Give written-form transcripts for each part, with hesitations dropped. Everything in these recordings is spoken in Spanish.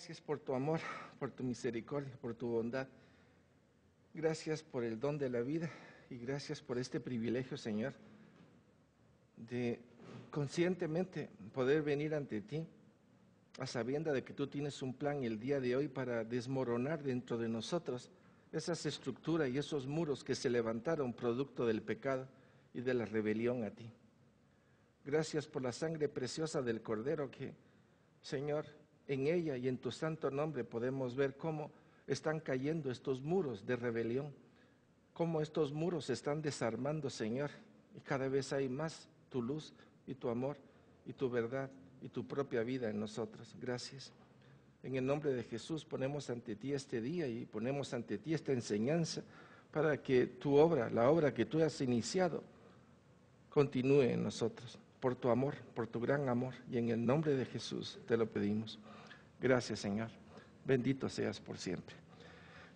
Gracias por tu amor, por tu misericordia, por tu bondad. Gracias por el don de la vida y gracias por este privilegio, Señor, de conscientemente poder venir ante ti a sabienda de que tú tienes un plan el día de hoy para desmoronar dentro de nosotros esas estructuras y esos muros que se levantaron producto del pecado y de la rebelión a ti. Gracias por la sangre preciosa del Cordero que, Señor, en ella y en tu santo nombre podemos ver cómo están cayendo estos muros de rebelión, cómo estos muros se están desarmando, Señor, y cada vez hay más tu luz y tu amor y tu verdad y tu propia vida en nosotros. Gracias. En el nombre de Jesús ponemos ante ti este día y ponemos ante ti esta enseñanza para que tu obra, la obra que tú has iniciado, continúe en nosotros, por tu amor, por tu gran amor, y en el nombre de Jesús te lo pedimos. Gracias, Señor. Bendito seas por siempre.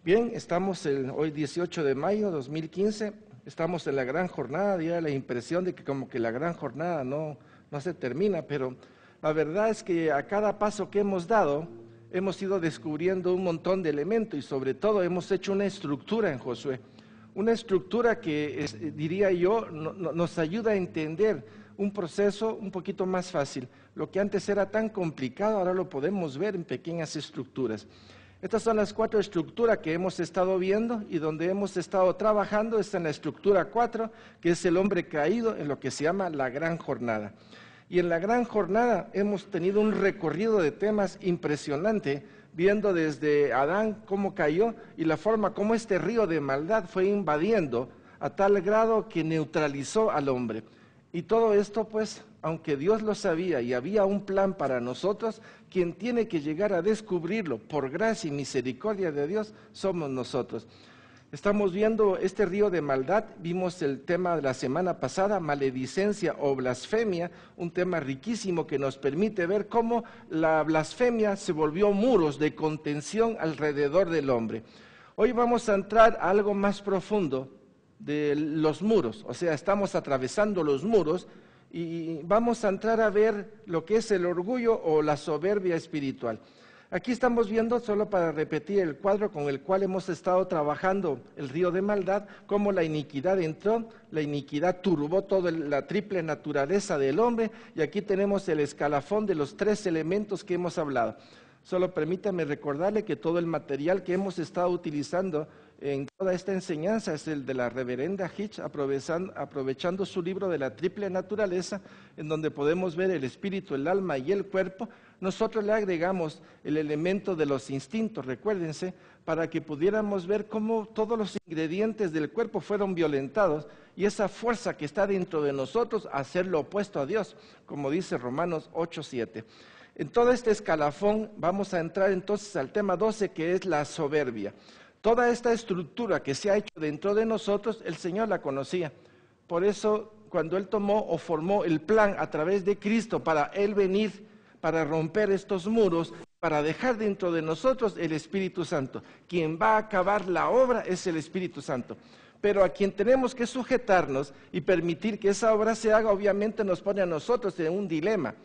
Bien, estamos hoy 18 de mayo de 2015, estamos en la gran jornada, ya la impresión de que como que la gran jornada no se termina, pero la verdad es que a cada paso que hemos dado, hemos ido descubriendo un montón de elementos y sobre todo hemos hecho una estructura en Josué, una estructura que diría yo nos ayuda a entender un proceso un poquito más fácil. Lo que antes era tan complicado, ahora lo podemos ver en pequeñas estructuras. Estas son las 4 estructuras que hemos estado viendo y donde hemos estado trabajando. Está en la estructura 4, que es el hombre caído, en lo que se llama la gran jornada. Y en la gran jornada hemos tenido un recorrido de temas impresionante, viendo desde Adán cómo cayó y la forma como este río de maldad fue invadiendo a tal grado que neutralizó al hombre. Y todo esto, pues, aunque Dios lo sabía y había un plan para nosotros, quien tiene que llegar a descubrirlo por gracia y misericordia de Dios somos nosotros. Estamos viendo este río de maldad, vimos el tema de la semana pasada, maledicencia o blasfemia, un tema riquísimo que nos permite ver cómo la blasfemia se volvió muros de contención alrededor del hombre. Hoy vamos a entrar a algo más profundo de los muros, o sea, estamos atravesando los muros y vamos a entrar a ver lo que es el orgullo o la soberbia espiritual. Aquí estamos viendo, solo para repetir el cuadro con el cual hemos estado trabajando el río de maldad, cómo la iniquidad entró, la iniquidad turbó toda la triple naturaleza del hombre, y aquí tenemos el escalafón de los 3 elementos que hemos hablado. Solo permítame recordarle que todo el material que hemos estado utilizando en toda esta enseñanza es el de la reverenda Hitch, aprovechando su libro de la triple naturaleza, en donde podemos ver el espíritu, el alma y el cuerpo. Nosotros le agregamos el elemento de los instintos, recuérdense, para que pudiéramos ver cómo todos los ingredientes del cuerpo fueron violentados y esa fuerza que está dentro de nosotros hacer lo opuesto a Dios, como dice Romanos 8:7. En todo este escalafón vamos a entrar entonces al tema 12, que es la soberbia. Toda esta estructura que se ha hecho dentro de nosotros, el Señor la conocía. Por eso, cuando Él tomó o formó el plan a través de Cristo para Él venir, para romper estos muros, para dejar dentro de nosotros el Espíritu Santo. Quien va a acabar la obra es el Espíritu Santo. Pero a quien tenemos que sujetarnos y permitir que esa obra se haga, obviamente nos pone a nosotros en un dilema.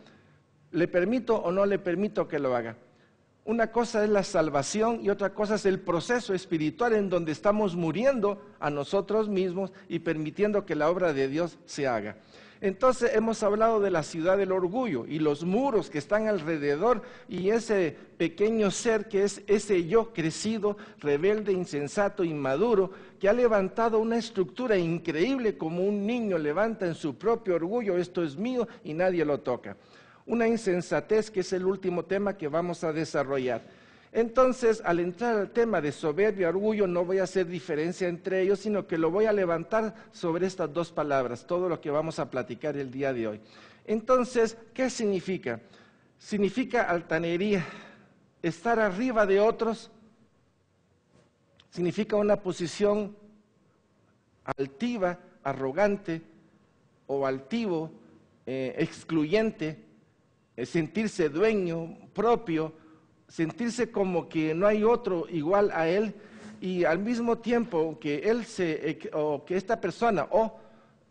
¿Le permito o no le permito que lo haga? Una cosa es la salvación y otra cosa es el proceso espiritual en donde estamos muriendo a nosotros mismos y permitiendo que la obra de Dios se haga. Entonces hemos hablado de la ciudad del orgullo y los muros que están alrededor y ese pequeño ser que es ese yo crecido, rebelde, insensato, inmaduro, que ha levantado una estructura increíble como un niño levanta en su propio orgullo, esto es mío y nadie lo toca. Una insensatez que es el último tema que vamos a desarrollar. Entonces, al entrar al tema de soberbia, orgullo, no voy a hacer diferencia entre ellos, sino que lo voy a levantar sobre estas 2 palabras, todo lo que vamos a platicar el día de hoy. Entonces, ¿qué significa? Significa altanería, estar arriba de otros, significa una posición altiva, arrogante o altivo, excluyente, sentirse dueño propio, sentirse como que no hay otro igual a él, y al mismo tiempo que que esta persona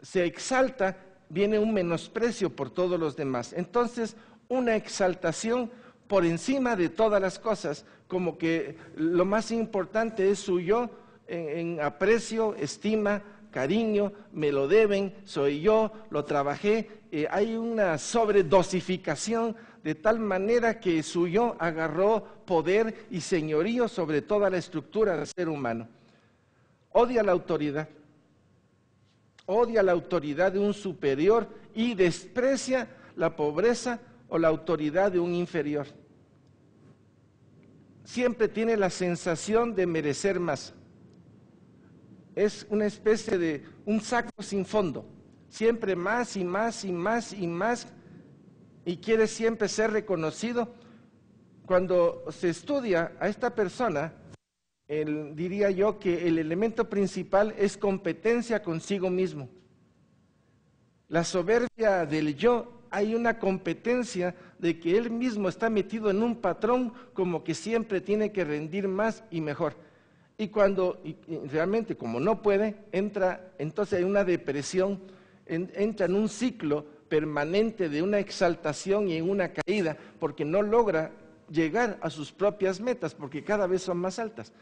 se exalta, viene un menosprecio por todos los demás. Entonces, una exaltación por encima de todas las cosas, como que lo más importante es su yo en aprecio, estima, cariño, me lo deben, soy yo, lo trabajé. Hay una sobredosificación de tal manera que su yo agarró poder y señorío sobre toda la estructura del ser humano. Odia la autoridad de un superior y desprecia la pobreza o la autoridad de un inferior. Siempre tiene la sensación de merecer más. Es una especie de un saco sin fondo, siempre más y más y más y más, y quiere siempre ser reconocido. Cuando se estudia a esta persona, diría yo que el elemento principal es competencia consigo mismo. La soberbia del yo, hay una competencia de que él mismo está metido en un patrón como que siempre tiene que rendir más y mejor. Y cuando realmente como no puede, entra entonces en una depresión, entra en un ciclo permanente de una exaltación y en una caída, porque no logra llegar a sus propias metas, porque cada vez son más altas.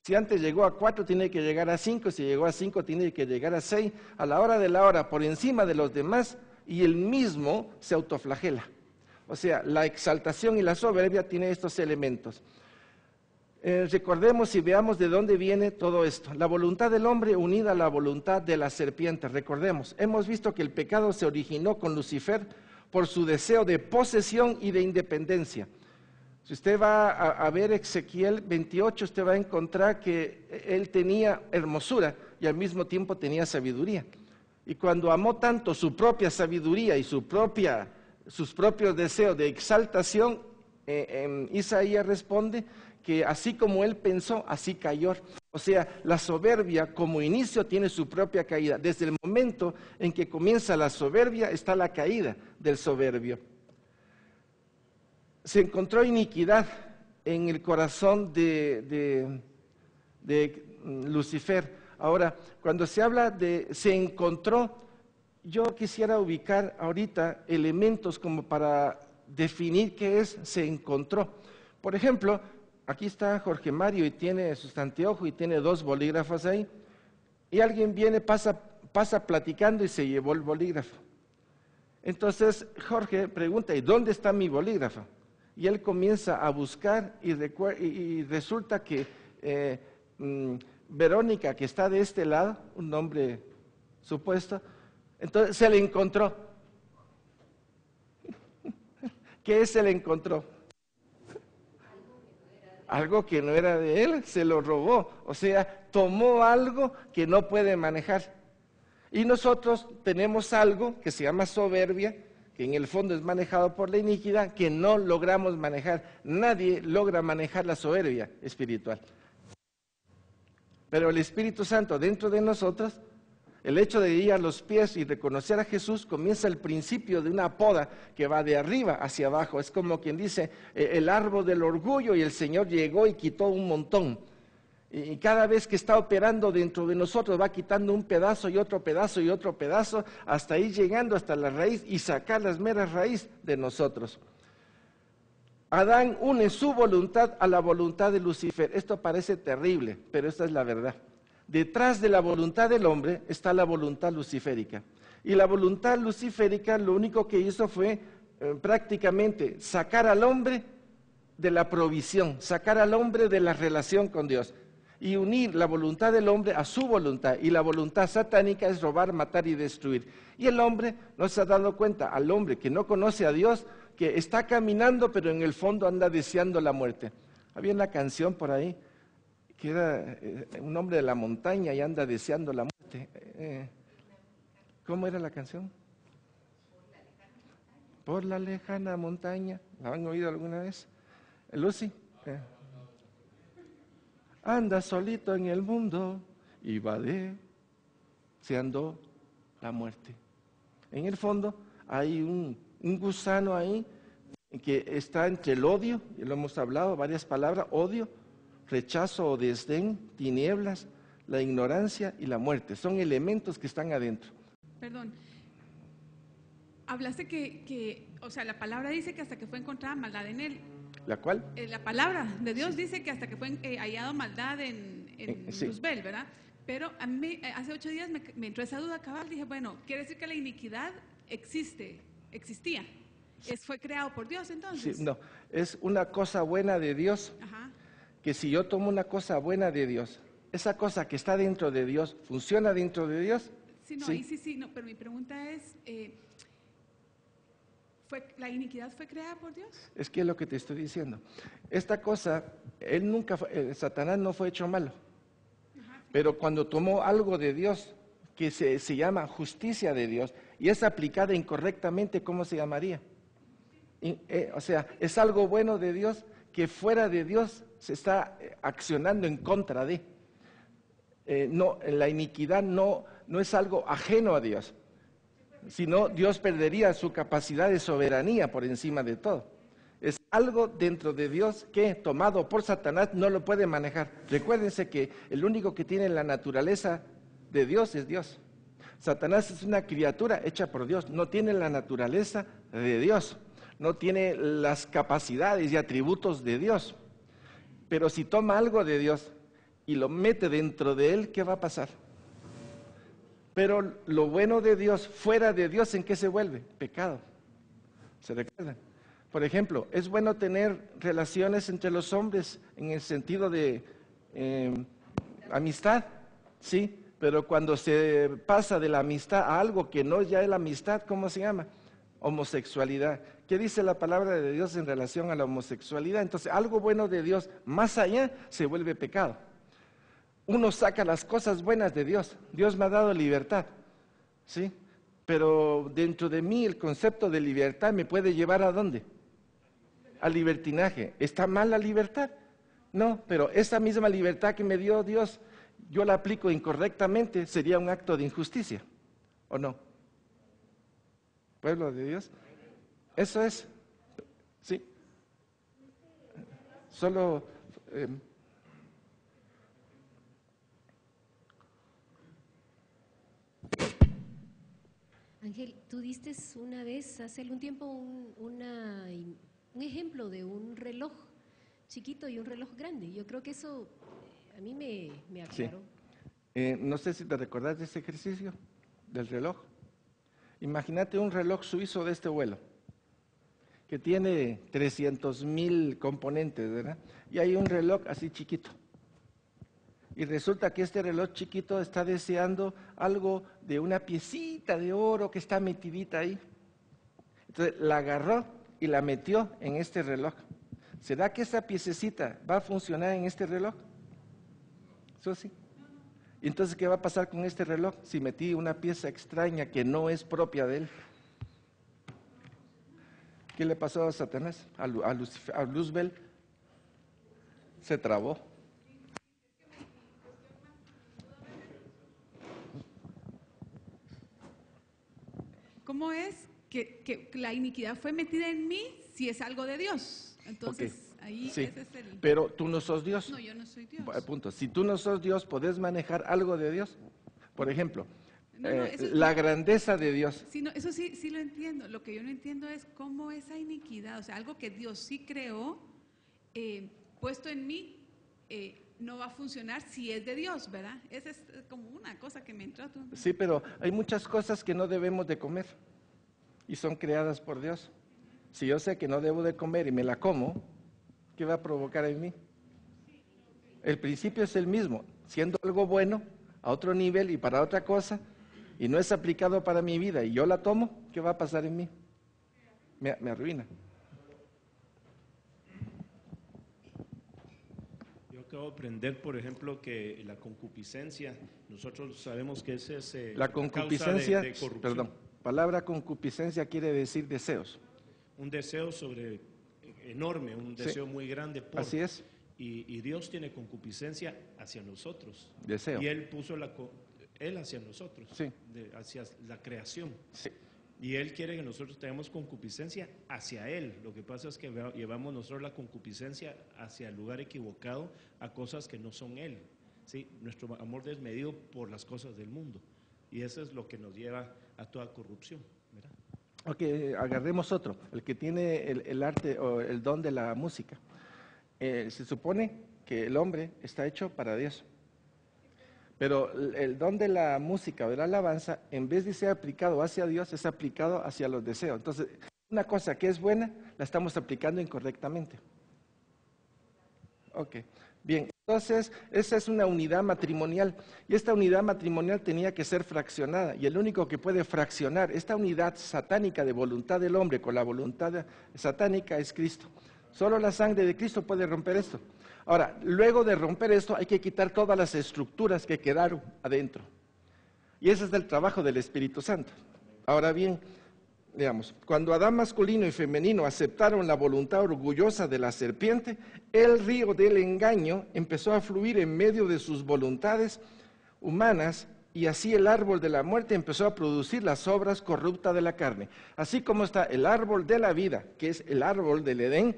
Si antes llegó a 4, tiene que llegar a 5, si llegó a 5, tiene que llegar a 6, a la hora de la hora, por encima de los demás, y él mismo se autoflagela. O sea, la exaltación y la soberbia tienen estos elementos. Recordemos y veamos de dónde viene todo esto. La voluntad del hombre unida a la voluntad de la serpiente. Recordemos, hemos visto que el pecado se originó con Lucifer por su deseo de posesión y de independencia. Si usted va a ver Ezequiel 28, usted va a encontrar que él tenía hermosura y al mismo tiempo tenía sabiduría. Y cuando amó tanto su propia sabiduría y sus propios deseos de exaltación, Isaías responde que así como él pensó, así cayó. O sea, la soberbia como inicio tiene su propia caída. Desde el momento en que comienza la soberbia está la caída del soberbio. Se encontró iniquidad en el corazón de Lucifer. Ahora, cuando se habla de se encontró, yo quisiera ubicar ahorita elementos como para definir qué es se encontró. Por ejemplo, aquí está Jorge Mario y tiene sus anteojos y tiene 2 bolígrafos ahí, y alguien viene, pasa platicando y se llevó el bolígrafo. Entonces Jorge pregunta, ¿y dónde está mi bolígrafo? Y él comienza a buscar y resulta que Verónica, que está de este lado, un nombre supuesto, entonces se le encontró. ¿Qué se le encontró? Algo que no era de él, se lo robó. O sea, tomó algo que no puede manejar. Y nosotros tenemos algo que se llama soberbia, que en el fondo es manejado por la iniquidad, que no logramos manejar. Nadie logra manejar la soberbia espiritual. Pero el Espíritu Santo dentro de nosotros, el hecho de ir a los pies y reconocer a Jesús, comienza el principio de una poda que va de arriba hacia abajo. Es como quien dice, el árbol del orgullo, y el Señor llegó y quitó un montón. Y cada vez que está operando dentro de nosotros va quitando un pedazo y otro pedazo y otro pedazo hasta ir llegando hasta la raíz y sacar las meras raíces de nosotros. Adán une su voluntad a la voluntad de Lucifer. Esto parece terrible, pero esta es la verdad. Detrás de la voluntad del hombre está la voluntad luciférica. Y la voluntad luciférica lo único que hizo fue prácticamente sacar al hombre de la provisión, sacar al hombre de la relación con Dios y unir la voluntad del hombre a su voluntad. Y la voluntad satánica es robar, matar y destruir. Y el hombre no se ha dado cuenta, al hombre que no conoce a Dios, que está caminando pero en el fondo anda deseando la muerte. Había una canción por ahí que era un hombre de la montaña y anda deseando la muerte. ¿Cómo era la canción? Por la lejana montaña. ¿La han oído alguna vez? Lucy. Anda solito en el mundo y va deseando la muerte. En el fondo hay un gusano ahí que está entre el odio, y lo hemos hablado, varias palabras, odio, rechazo o desdén, tinieblas, la ignorancia y la muerte. Son elementos que están adentro. Perdón, hablaste o sea, la palabra dice que hasta que fue encontrada maldad en él. ¿La cual? La palabra de Dios dice que hasta que fue hallado maldad en Sí. Luzbel, ¿verdad? Pero a mí hace 8 días me entró esa duda cabal. Dije, bueno, quiere decir que la iniquidad existía. Fue creado por Dios Sí, entonces. no, es una cosa buena de Dios, Ajá. que si yo tomo una cosa buena de Dios, esa cosa que está dentro de Dios, ¿funciona dentro de Dios? Sí, no, Sí. ahí sí, no, pero mi pregunta es, ¿la iniquidad fue creada por Dios? Es que es lo que te estoy diciendo. Esta cosa, Satanás no fue hecho malo, pero cuando tomó algo de Dios, que se llama justicia de Dios, y es aplicada incorrectamente, ¿cómo se llamaría? O sea, es algo bueno de Dios que fuera de Dios se está accionando en contra de. No, la iniquidad no es algo ajeno a Dios, sino Dios perdería su capacidad de soberanía por encima de todo. Es algo dentro de Dios que, tomado por Satanás, no lo puede manejar. Recuérdense que el único que tiene la naturaleza de Dios es Dios. Satanás es una criatura hecha por Dios, no tiene la naturaleza de Dios, no tiene las capacidades y atributos de Dios. Pero si toma algo de Dios y lo mete dentro de él, ¿qué va a pasar? Pero lo bueno de Dios, fuera de Dios, ¿en qué se vuelve? Pecado. ¿Se recuerdan? Por ejemplo, es bueno tener relaciones entre los hombres en el sentido de amistad, sí, pero cuando se pasa de la amistad a algo que no ya es la amistad, ¿cómo se llama? Homosexualidad. ¿Qué dice la palabra de Dios en relación a la homosexualidad? Entonces, algo bueno de Dios, más allá, se vuelve pecado. Uno saca las cosas buenas de Dios. Dios me ha dado libertad, ¿sí? Pero dentro de mí el concepto de libertad me puede llevar ¿a dónde? Al libertinaje. ¿Está mal la libertad? No, pero esa misma libertad que me dio Dios, yo la aplico incorrectamente, sería un acto de injusticia, ¿o no? Pueblo de Dios. Eso es, ¿sí? Solo... Ángel, tú diste una vez, hace algún tiempo, un ejemplo de un reloj chiquito y un reloj grande. Yo creo que eso a mí me aclaró. Sí. No sé si te recordás de ese ejercicio del reloj. Imagínate un reloj suizo de este vuelo, que tiene 300,000 componentes, ¿verdad? Y hay un reloj así chiquito. Y resulta que este reloj chiquito está deseando algo de una piecita de oro que está metidita ahí. Entonces la agarró y la metió en este reloj. ¿Será que esa piececita va a funcionar en este reloj? Eso sí. Entonces, ¿qué va a pasar con este reloj si metí una pieza extraña que no es propia de él? ¿Qué le pasó a Satanás? A Luzbel se trabó. ¿Cómo es que la iniquidad fue metida en mí si es algo de Dios? Entonces, ahí sí, ese es el... pero tú no sos Dios. No, yo no soy Dios. Punto. Si tú no sos Dios, ¿podés manejar algo de Dios? Por ejemplo, Eso, la grandeza de Dios. Sí, no, eso sí lo entiendo. Lo que yo no entiendo es cómo esa iniquidad, o sea, algo que Dios sí creó, puesto en mí, no va a funcionar si es de Dios, ¿verdad? Esa es como una cosa que me entró. Sí, pero hay muchas cosas que no debemos de comer y son creadas por Dios. Si yo sé que no debo de comer y me la como, ¿qué va a provocar en mí? El principio es el mismo, siendo algo bueno a otro nivel y para otra cosa, y no es aplicado para mi vida y yo la tomo, ¿qué va a pasar en mí? Me arruina. Yo acabo de aprender, por ejemplo, que la concupiscencia, nosotros sabemos que ese es La concupiscencia, causa de corrupción. perdón, palabra concupiscencia quiere decir deseos. Un deseo enorme, un deseo muy grande. Así es. Y Dios tiene concupiscencia hacia nosotros. Deseo. Y Él puso Él hacia nosotros, sí. Hacia la creación. Sí. Y Él quiere que nosotros tengamos concupiscencia hacia Él. Lo que pasa es que llevamos nosotros la concupiscencia hacia el lugar equivocado, a cosas que no son Él. ¿Sí? Nuestro amor desmedido por las cosas del mundo. Y eso es lo que nos lleva a toda corrupción, ¿verdad? Ok, agarremos otro, el que tiene el arte o el don de la música. Se supone que el hombre está hecho para Dios. Pero el don de la música o de la alabanza, en vez de ser aplicado hacia Dios, es aplicado hacia los deseos. Entonces, una cosa que es buena, la estamos aplicando incorrectamente. Ok, bien. Entonces, esa es una unidad matrimonial. Y esta unidad matrimonial tenía que ser fraccionada. Y el único que puede fraccionar esta unidad satánica de voluntad del hombre con la voluntad satánica es Cristo. Solo la sangre de Cristo puede romper esto. Ahora, luego de romper esto, hay que quitar todas las estructuras que quedaron adentro. Y ese es el trabajo del Espíritu Santo. Ahora bien, veamos, cuando Adán masculino y femenino aceptaron la voluntad orgullosa de la serpiente, el río del engaño empezó a fluir en medio de sus voluntades humanas, y así el árbol de la muerte empezó a producir las obras corruptas de la carne. Así como está el árbol de la vida, que es el árbol del Edén,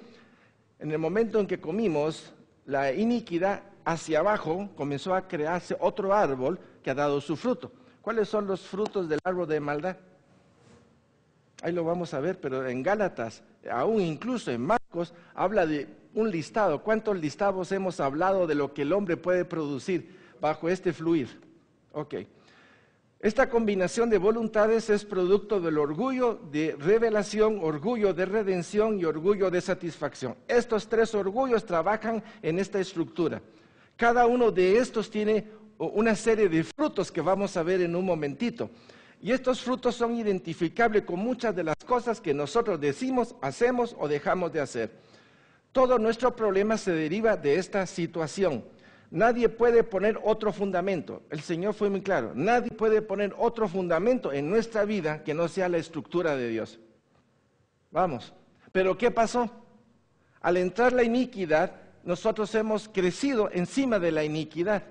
en el momento en que comimos, la iniquidad hacia abajo comenzó a crearse otro árbol que ha dado su fruto. ¿Cuáles son los frutos del árbol de maldad? Ahí lo vamos a ver, pero en Gálatas, aún incluso en Marcos, habla de un listado. ¿Cuántos listados hemos hablado de lo que el hombre puede producir bajo este fluir? Ok. Esta combinación de voluntades es producto del orgullo de revelación, orgullo de redención y orgullo de satisfacción. Estos tres orgullos trabajan en esta estructura. Cada uno de estos tiene una serie de frutos que vamos a ver en un momentito. Y estos frutos son identificables con muchas de las cosas que nosotros decimos, hacemos o dejamos de hacer. Todo nuestro problema se deriva de esta situación. Nadie puede poner otro fundamento. El Señor fue muy claro. Nadie puede poner otro fundamento en nuestra vida que no sea la estructura de Dios. Vamos. Pero ¿qué pasó? Al entrar la iniquidad, nosotros hemos crecido encima de la iniquidad.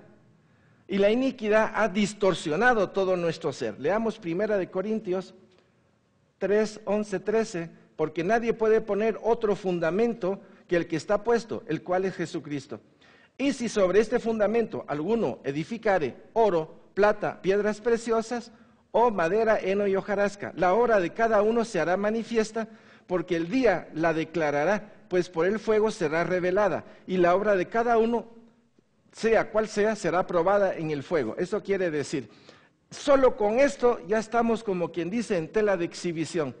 Y la iniquidad ha distorsionado todo nuestro ser. Leamos 1 Corintios 3, 11, 13. Porque nadie puede poner otro fundamento que el que está puesto, el cual es Jesucristo. Y si sobre este fundamento alguno edificare oro, plata, piedras preciosas, o madera, heno y hojarasca, la obra de cada uno se hará manifiesta, porque el día la declarará, pues por el fuego será revelada, y la obra de cada uno, sea cual sea, será probada en el fuego. Eso quiere decir, solo con esto ya estamos, como quien dice, en tela de exhibición.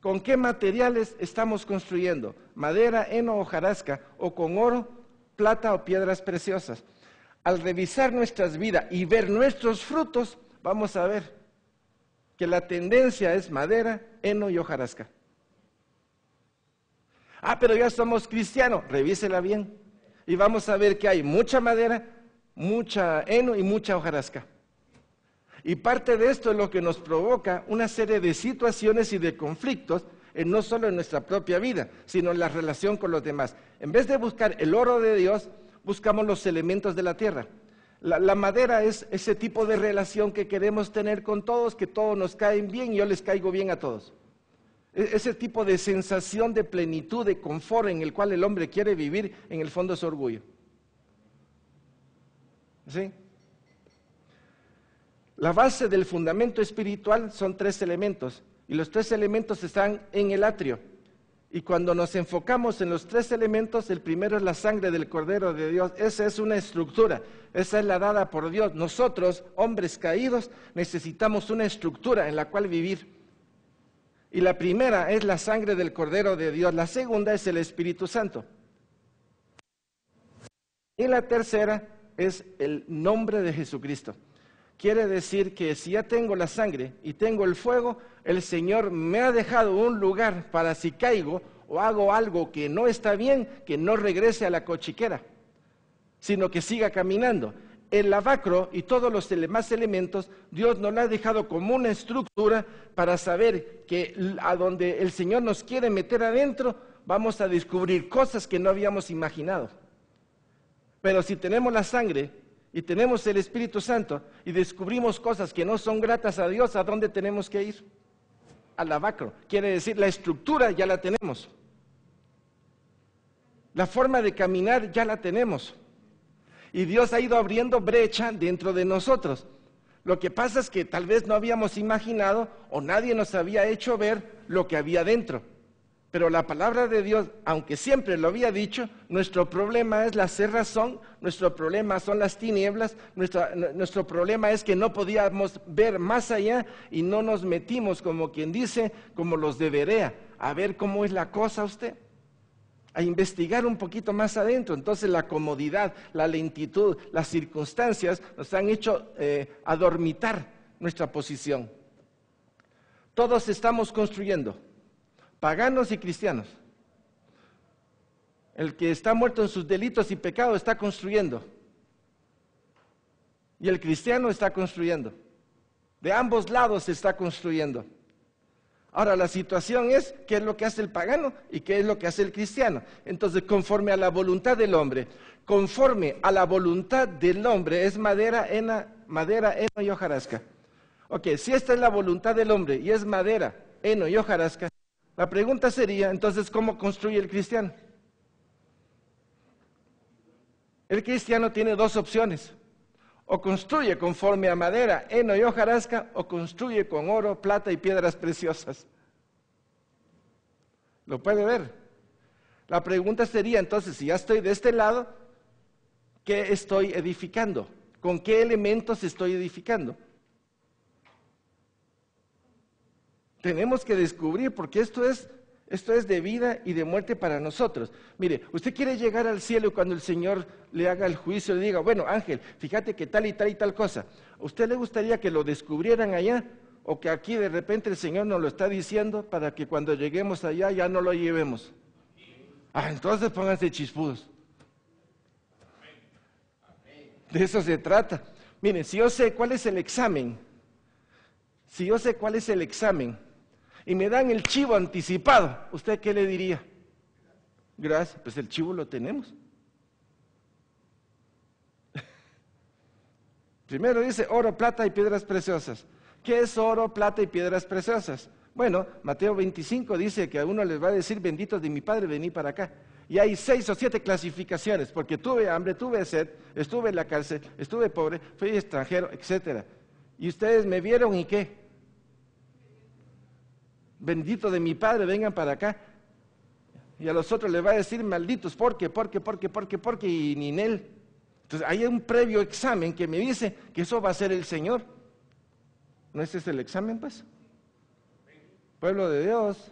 ¿Con qué materiales estamos construyendo? Madera, heno, hojarasca, o con oro, plata o piedras preciosas. Al revisar nuestras vidas y ver nuestros frutos, vamos a ver que la tendencia es madera, heno y hojarasca. Pero ya somos cristianos, revísela bien. Y vamos a ver que hay mucha madera, mucha heno y mucha hojarasca. Y parte de esto es lo que nos provoca una serie de situaciones y de conflictos, no solo en nuestra propia vida, sino en la relación con los demás. En vez de buscar el oro de Dios, buscamos los elementos de la tierra. La madera es ese tipo de relación que queremos tener con todos, que todos nos caen bien y yo les caigo bien a todos. Ese tipo de sensación de plenitud, de confort en el cual el hombre quiere vivir, en el fondo es orgullo. ¿Sí? La base del fundamento espiritual son 3 elementos, y los 3 elementos están en el atrio. Y cuando nos enfocamos en los 3 elementos, el primero es la sangre del Cordero de Dios. Esa es una estructura, esa es la dada por Dios. Nosotros, hombres caídos, necesitamos una estructura en la cual vivir. Y la primera es la sangre del Cordero de Dios, la segunda es el Espíritu Santo. Y la tercera es el nombre de Jesucristo. Quiere decir que si ya tengo la sangre y tengo el fuego, el Señor me ha dejado un lugar para si caigo o hago algo que no está bien, que no regrese a la cochiquera, sino que siga caminando. El lavacro y todos los demás elementos, Dios nos lo ha dejado como una estructura para saber que a donde el Señor nos quiere meter adentro, vamos a descubrir cosas que no habíamos imaginado. Pero si tenemos la sangre y tenemos el Espíritu Santo y descubrimos cosas que no son gratas a Dios, ¿a dónde tenemos que ir? Al lavacro. Quiere decir, la estructura ya la tenemos. La forma de caminar ya la tenemos. Y Dios ha ido abriendo brecha dentro de nosotros. Lo que pasa es que tal vez no habíamos imaginado o nadie nos había hecho ver lo que había dentro. Pero la palabra de Dios, aunque siempre lo había dicho, nuestro problema es la cerrazón, nuestro problema son las tinieblas, nuestro problema es que no podíamos ver más allá y no nos metimos, como quien dice, como los de Berea, a ver cómo es la cosa usted, a investigar un poquito más adentro. Entonces la comodidad, la lentitud, las circunstancias nos han hecho adormitar nuestra posición. Todos estamos construyendo. Paganos y cristianos. El que está muerto en sus delitos y pecados está construyendo. Y el cristiano está construyendo. De ambos lados se está construyendo. Ahora la situación es, ¿qué es lo que hace el pagano y qué es lo que hace el cristiano? Entonces, conforme a la voluntad del hombre, conforme a la voluntad del hombre es madera, heno y hojarasca. Ok, si esta es la voluntad del hombre y es madera, heno y hojarasca, la pregunta sería, entonces, ¿cómo construye el cristiano? El cristiano tiene dos opciones. O construye conforme a madera, heno y hojarasca, o construye con oro, plata y piedras preciosas. ¿Lo puede ver? La pregunta sería, entonces, si ya estoy de este lado, ¿qué estoy edificando? ¿Con qué elementos estoy edificando? Tenemos que descubrir, porque esto es de vida y de muerte para nosotros. Mire, usted quiere llegar al cielo y cuando el Señor le haga el juicio, le diga, bueno, Ángel, fíjate que tal y tal y tal cosa. ¿A usted le gustaría que lo descubrieran allá? ¿O que aquí de repente el Señor nos lo está diciendo para que cuando lleguemos allá ya no lo llevemos? Entonces pónganse chispudos. De eso se trata. Miren, si yo sé cuál es el examen, y me dan el chivo anticipado, ¿usted qué le diría? Gracias, pues el chivo lo tenemos. Primero dice oro, plata y piedras preciosas. ¿Qué es oro, plata y piedras preciosas? Bueno, Mateo 25 dice que a uno les va a decir, benditos de mi Padre, vení para acá. Y hay 6 o 7 clasificaciones, porque tuve hambre, tuve sed, estuve en la cárcel, estuve pobre, fui extranjero, etc. Y ustedes me vieron y ¿qué? Bendito de mi Padre, vengan para acá. Y a los otros les va a decir malditos, porque, y ni en él. Entonces hay un previo examen que me dice que eso va a ser el Señor. ¿No ese es el examen, pues? Pueblo de Dios.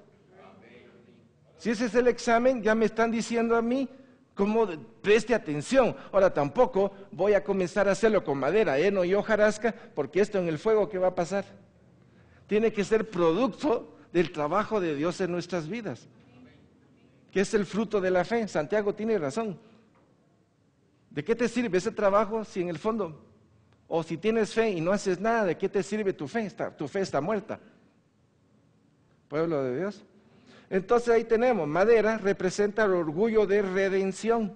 Si ese es el examen, ya me están diciendo a mí cómo preste atención. Ahora tampoco voy a comenzar a hacerlo con madera, heno y hojarasca, porque esto en el fuego, ¿qué va a pasar? Tiene que ser producto del trabajo de Dios en nuestras vidas, que es el fruto de la fe. Santiago tiene razón. ¿De qué te sirve ese trabajo si en el fondo, o si tienes fe y no haces nada, de qué te sirve tu fe? Tu fe está muerta. Pueblo de Dios. Entonces ahí tenemos, madera representa el orgullo de redención,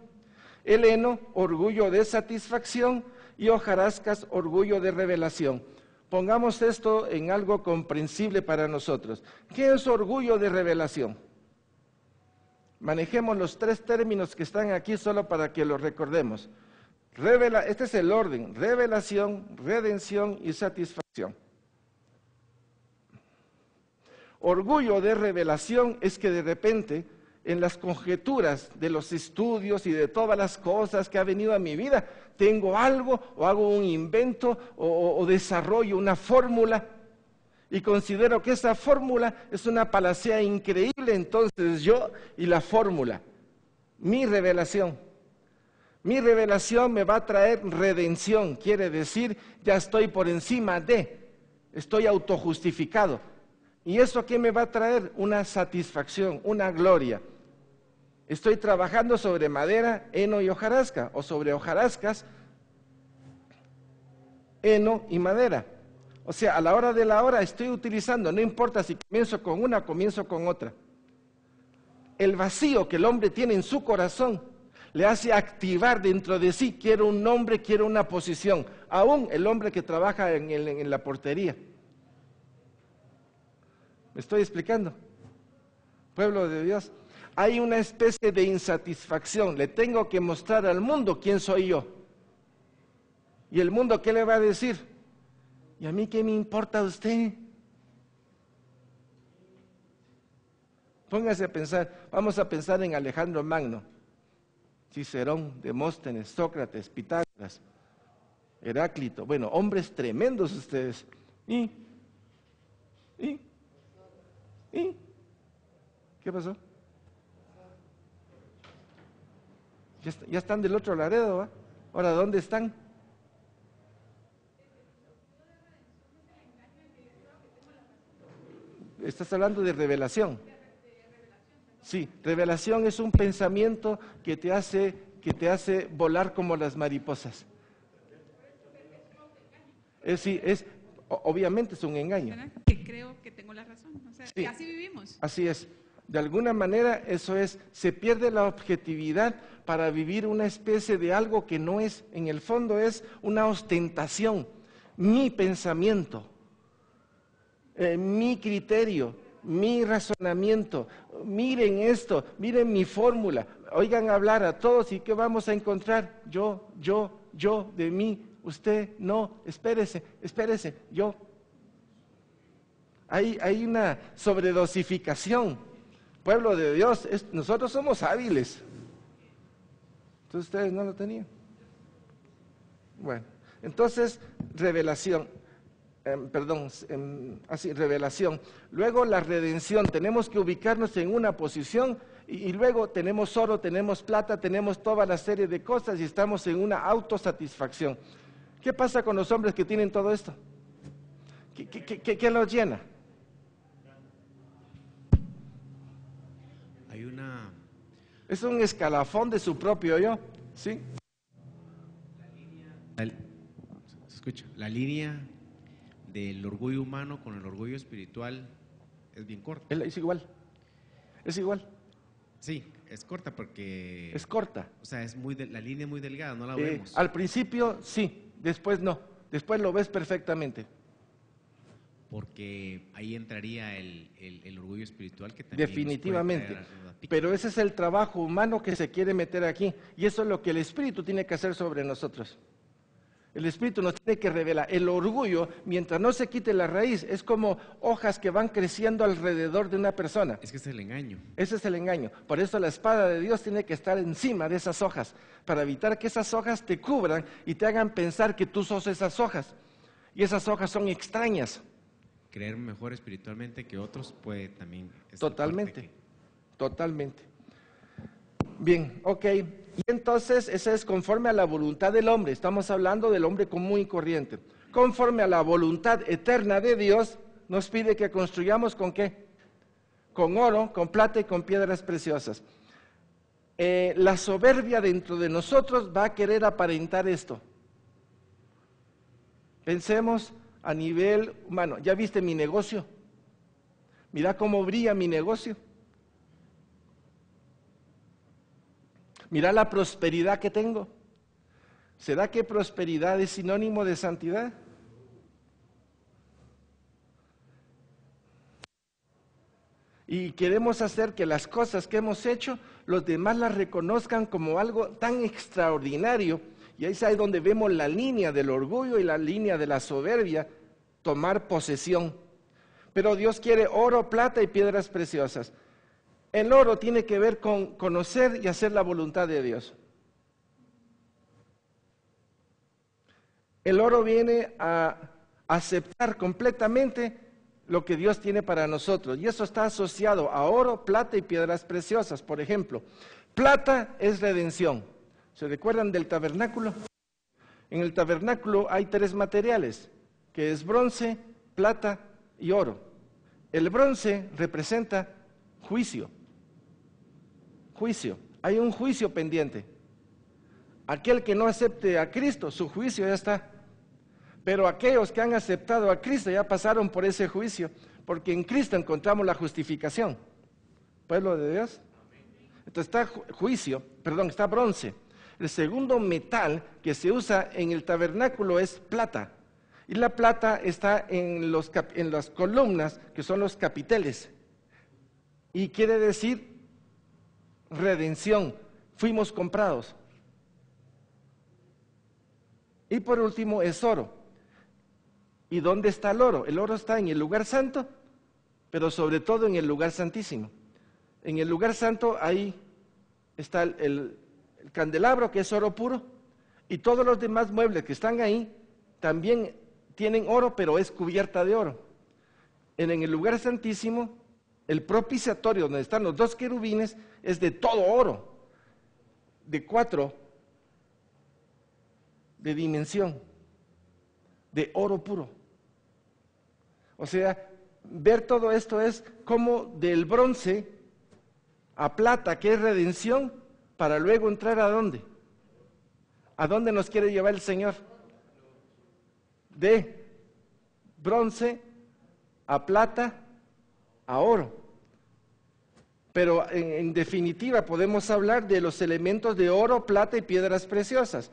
el heno, orgullo de satisfacción, y hojarascas, orgullo de revelación. Pongamos esto en algo comprensible para nosotros. ¿Qué es orgullo de revelación? Manejemos los 3 términos que están aquí solo para que los recordemos. Este es el orden: revelación, redención y satisfacción. Orgullo de revelación es que de repente, en las conjeturas de los estudios y de todas las cosas que ha venido a mi vida, tengo algo o hago un invento o desarrollo una fórmula y considero que esa fórmula es una panacea increíble. Entonces yo y la fórmula, mi revelación me va a traer redención, quiere decir ya estoy por encima de, estoy autojustificado. ¿Y eso qué me va a traer? Una satisfacción, una gloria. Estoy trabajando sobre madera, heno y hojarasca, o sobre hojarascas, heno y madera. O sea, a la hora de la hora estoy utilizando, no importa si comienzo con una o comienzo con otra. El vacío que el hombre tiene en su corazón le hace activar dentro de sí, quiero un nombre, quiero una posición. Aún el hombre que trabaja en la portería. ¿Me estoy explicando? Pueblo de Dios. Hay una especie de insatisfacción. Le tengo que mostrar al mundo quién soy yo. ¿Y el mundo qué le va a decir? ¿Y a mí qué me importa usted? Póngase a pensar, vamos a pensar en Alejandro Magno, Cicerón, Demóstenes, Sócrates, Pitágoras, Heráclito, bueno, hombres tremendos ustedes. ¿Y? ¿Qué pasó? Ya están del otro Laredo, ¿va? Ahora, ¿dónde están? Estás hablando de revelación. Sí, revelación es un pensamiento que te hace volar como las mariposas. Obviamente es un engaño. ¿Verdad? Que creo que tengo la razón. O sea, Sí. y así vivimos. Así es. De alguna manera eso es, se pierde la objetividad para vivir una especie de algo que no es, en el fondo es una ostentación. Mi pensamiento, mi criterio, mi razonamiento, miren esto, miren mi fórmula, oigan hablar a todos y ¿qué vamos a encontrar? Yo, de mí, usted, no, espérese, yo. Hay una sobredosificación. Pueblo de Dios, nosotros somos hábiles. Entonces ustedes no lo tenían. Bueno, entonces, revelación. Revelación. Luego la redención, tenemos que ubicarnos en una posición y luego tenemos oro, tenemos plata, tenemos toda la serie de cosas y estamos en una autosatisfacción. ¿Qué pasa con los hombres que tienen todo esto? ¿Qué los llena? Es un escalafón de su propio yo, ¿sí? ¿Se escucha? La línea del orgullo humano con el orgullo espiritual es bien corta. Es igual. Sí, es corta porque... Es corta. O sea, la línea es muy delgada, no la vemos. Al principio sí, después no. Después lo ves perfectamente. Porque ahí entraría el orgullo espiritual que también... Definitivamente. Pero ese es el trabajo humano que se quiere meter aquí. Y eso es lo que el Espíritu tiene que hacer sobre nosotros. El Espíritu nos tiene que revelar. El orgullo, mientras no se quite la raíz, es como hojas que van creciendo alrededor de una persona. Es que ese es el engaño. Ese es el engaño. Por eso la espada de Dios tiene que estar encima de esas hojas, para evitar que esas hojas te cubran y te hagan pensar que tú sos esas hojas. Y esas hojas son extrañas. Creer mejor espiritualmente que otros puede también... Totalmente. Bien, ok. Y entonces, ese es conforme a la voluntad del hombre. Estamos hablando del hombre común y corriente. Conforme a la voluntad eterna de Dios, nos pide que construyamos ¿con qué? Con oro, con plata y con piedras preciosas. La soberbia dentro de nosotros va a querer aparentar esto. Pensemos a nivel humano. ¿Ya viste mi negocio? Mira cómo brilla mi negocio. Mira la prosperidad que tengo. ¿Será que prosperidad es sinónimo de santidad? Y queremos hacer que las cosas que hemos hecho, los demás las reconozcan como algo tan extraordinario. Y ahí es donde vemos la línea del orgullo y la línea de la soberbia, tomar posesión. Pero Dios quiere oro, plata y piedras preciosas. El oro tiene que ver con conocer y hacer la voluntad de Dios. El oro viene a aceptar completamente lo que Dios tiene para nosotros. Y eso está asociado a oro, plata y piedras preciosas. Por ejemplo, plata es redención. ¿Se recuerdan del tabernáculo? En el tabernáculo hay 3 materiales, que es bronce, plata y oro. El bronce representa juicio. Hay un juicio pendiente. Aquel que no acepte a Cristo, su juicio ya está. Pero aquellos que han aceptado a Cristo ya pasaron por ese juicio, porque en Cristo encontramos la justificación. Pueblo de Dios. Entonces está bronce. El segundo metal que se usa en el tabernáculo es plata. Y la plata está en las columnas, que son los capiteles. Y quiere decir redención, fuimos comprados. Y por último es oro. ¿Y dónde está el oro? El oro está en el lugar santo, pero sobre todo en el lugar santísimo. En el lugar santo ahí está el candelabro, que es oro puro, y todos los demás muebles que están ahí también tienen oro, pero es cubierta de oro. En el lugar santísimo, el propiciatorio donde están los dos querubines es de todo oro, de 4 de dimensión, de oro puro. O sea, ver todo esto es como del bronce a plata, que es redención, para luego entrar ¿a dónde? ¿A dónde nos quiere llevar el Señor? De bronce a plata a oro. Pero en definitiva podemos hablar de los elementos de oro, plata y piedras preciosas.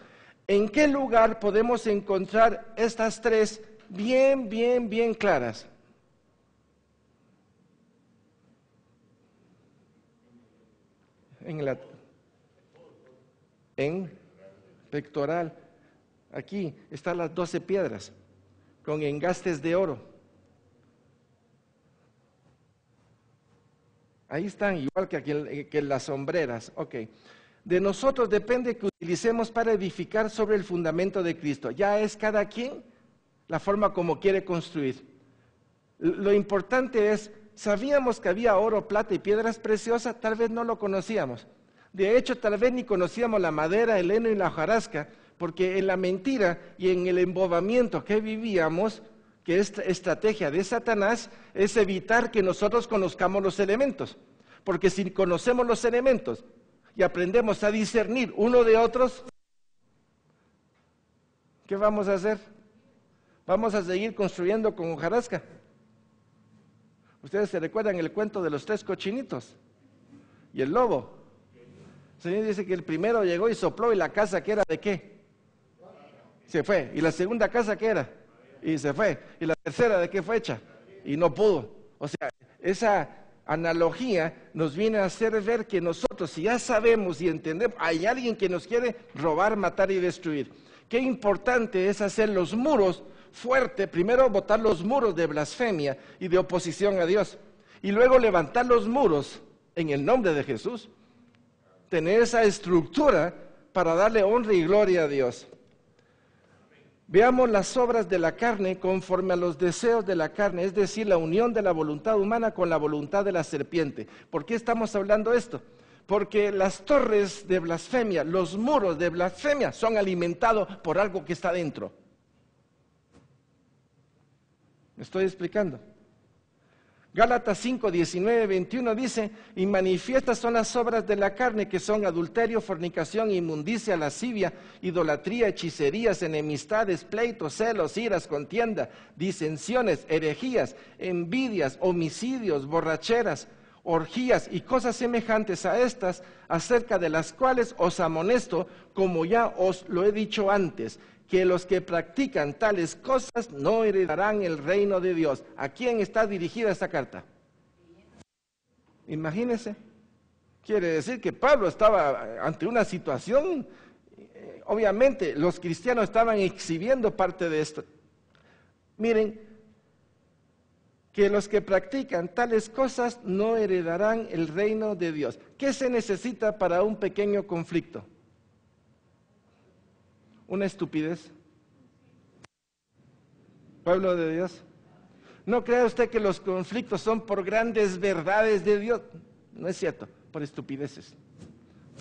¿En qué lugar podemos encontrar estas tres bien claras? En pectoral. Aquí están las 12 piedras con engastes de oro. Ahí están, igual que aquí que las sombreras. Ok. De nosotros depende que utilicemos para edificar sobre el fundamento de Cristo. Ya es cada quien la forma como quiere construir. Lo importante es, sabíamos que había oro, plata y piedras preciosas, tal vez no lo conocíamos. De hecho, tal vez ni conocíamos la madera, el heno y la hojarasca, porque en la mentira y en el embobamiento que vivíamos, que es estrategia de Satanás, es evitar que nosotros conozcamos los elementos. Porque si conocemos los elementos y aprendemos a discernir uno de otros, ¿qué vamos a hacer? Vamos a seguir construyendo con hojarasca. Ustedes se recuerdan el cuento de los 3 cochinitos y el lobo. El Señor dice que el primero llegó y sopló, y la casa que era ¿de qué? Se fue. Y la segunda casa ¿qué era? Y se fue. Y la tercera ¿de qué fue hecha? Y no pudo. O sea, esa analogía nos viene a hacer ver que nosotros, si ya sabemos y entendemos, hay alguien que nos quiere robar, matar y destruir. Qué importante es hacer los muros fuertes, primero botar los muros de blasfemia y de oposición a Dios, y luego levantar los muros en el nombre de Jesús. Tener esa estructura para darle honra y gloria a Dios. Veamos las obras de la carne conforme a los deseos de la carne, es decir, la unión de la voluntad humana con la voluntad de la serpiente. ¿Por qué estamos hablando esto? Porque las torres de blasfemia, los muros de blasfemia son alimentados por algo que está dentro. ¿Me estoy explicando? Gálatas 5, 19, 21 dice, y manifiestas son las obras de la carne, que son adulterio, fornicación, inmundicia, lascivia, idolatría, hechicerías, enemistades, pleitos, celos, iras, contienda, disensiones, herejías, envidias, homicidios, borracheras, orgías y cosas semejantes a estas, acerca de las cuales os amonesto, como ya os lo he dicho antes, que los que practican tales cosas no heredarán el reino de Dios. ¿A quién está dirigida esta carta? Imagínense. Quiere decir que Pablo estaba ante una situación, obviamente los cristianos estaban exhibiendo parte de esto. Miren, que los que practican tales cosas no heredarán el reino de Dios. ¿Qué se necesita para un pequeño conflicto? Una estupidez. Pueblo de Dios, no crea usted que los conflictos son por grandes verdades de Dios. No es cierto, por estupideces.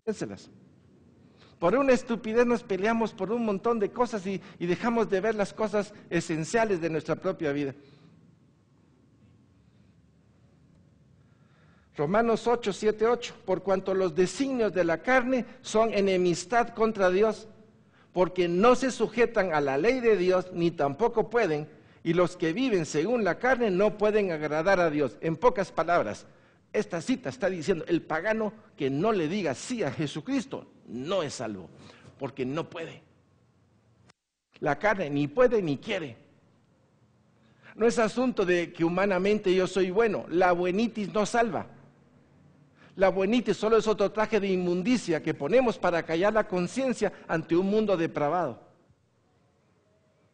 Piénselas. Por una estupidez nos peleamos por un montón de cosas y dejamos de ver las cosas esenciales de nuestra propia vida. Romanos 8, 7, 8. Por cuanto los designios de la carne son enemistad contra Dios, porque no se sujetan a la ley de Dios, ni tampoco pueden, y los que viven según la carne no pueden agradar a Dios. En pocas palabras, esta cita está diciendo, el pagano que no le diga sí a Jesucristo no es salvo, porque no puede. La carne ni puede ni quiere. No es asunto de que humanamente yo soy bueno, la buenitis no salva. La buenitis solo es otro traje de inmundicia que ponemos para callar la conciencia ante un mundo depravado.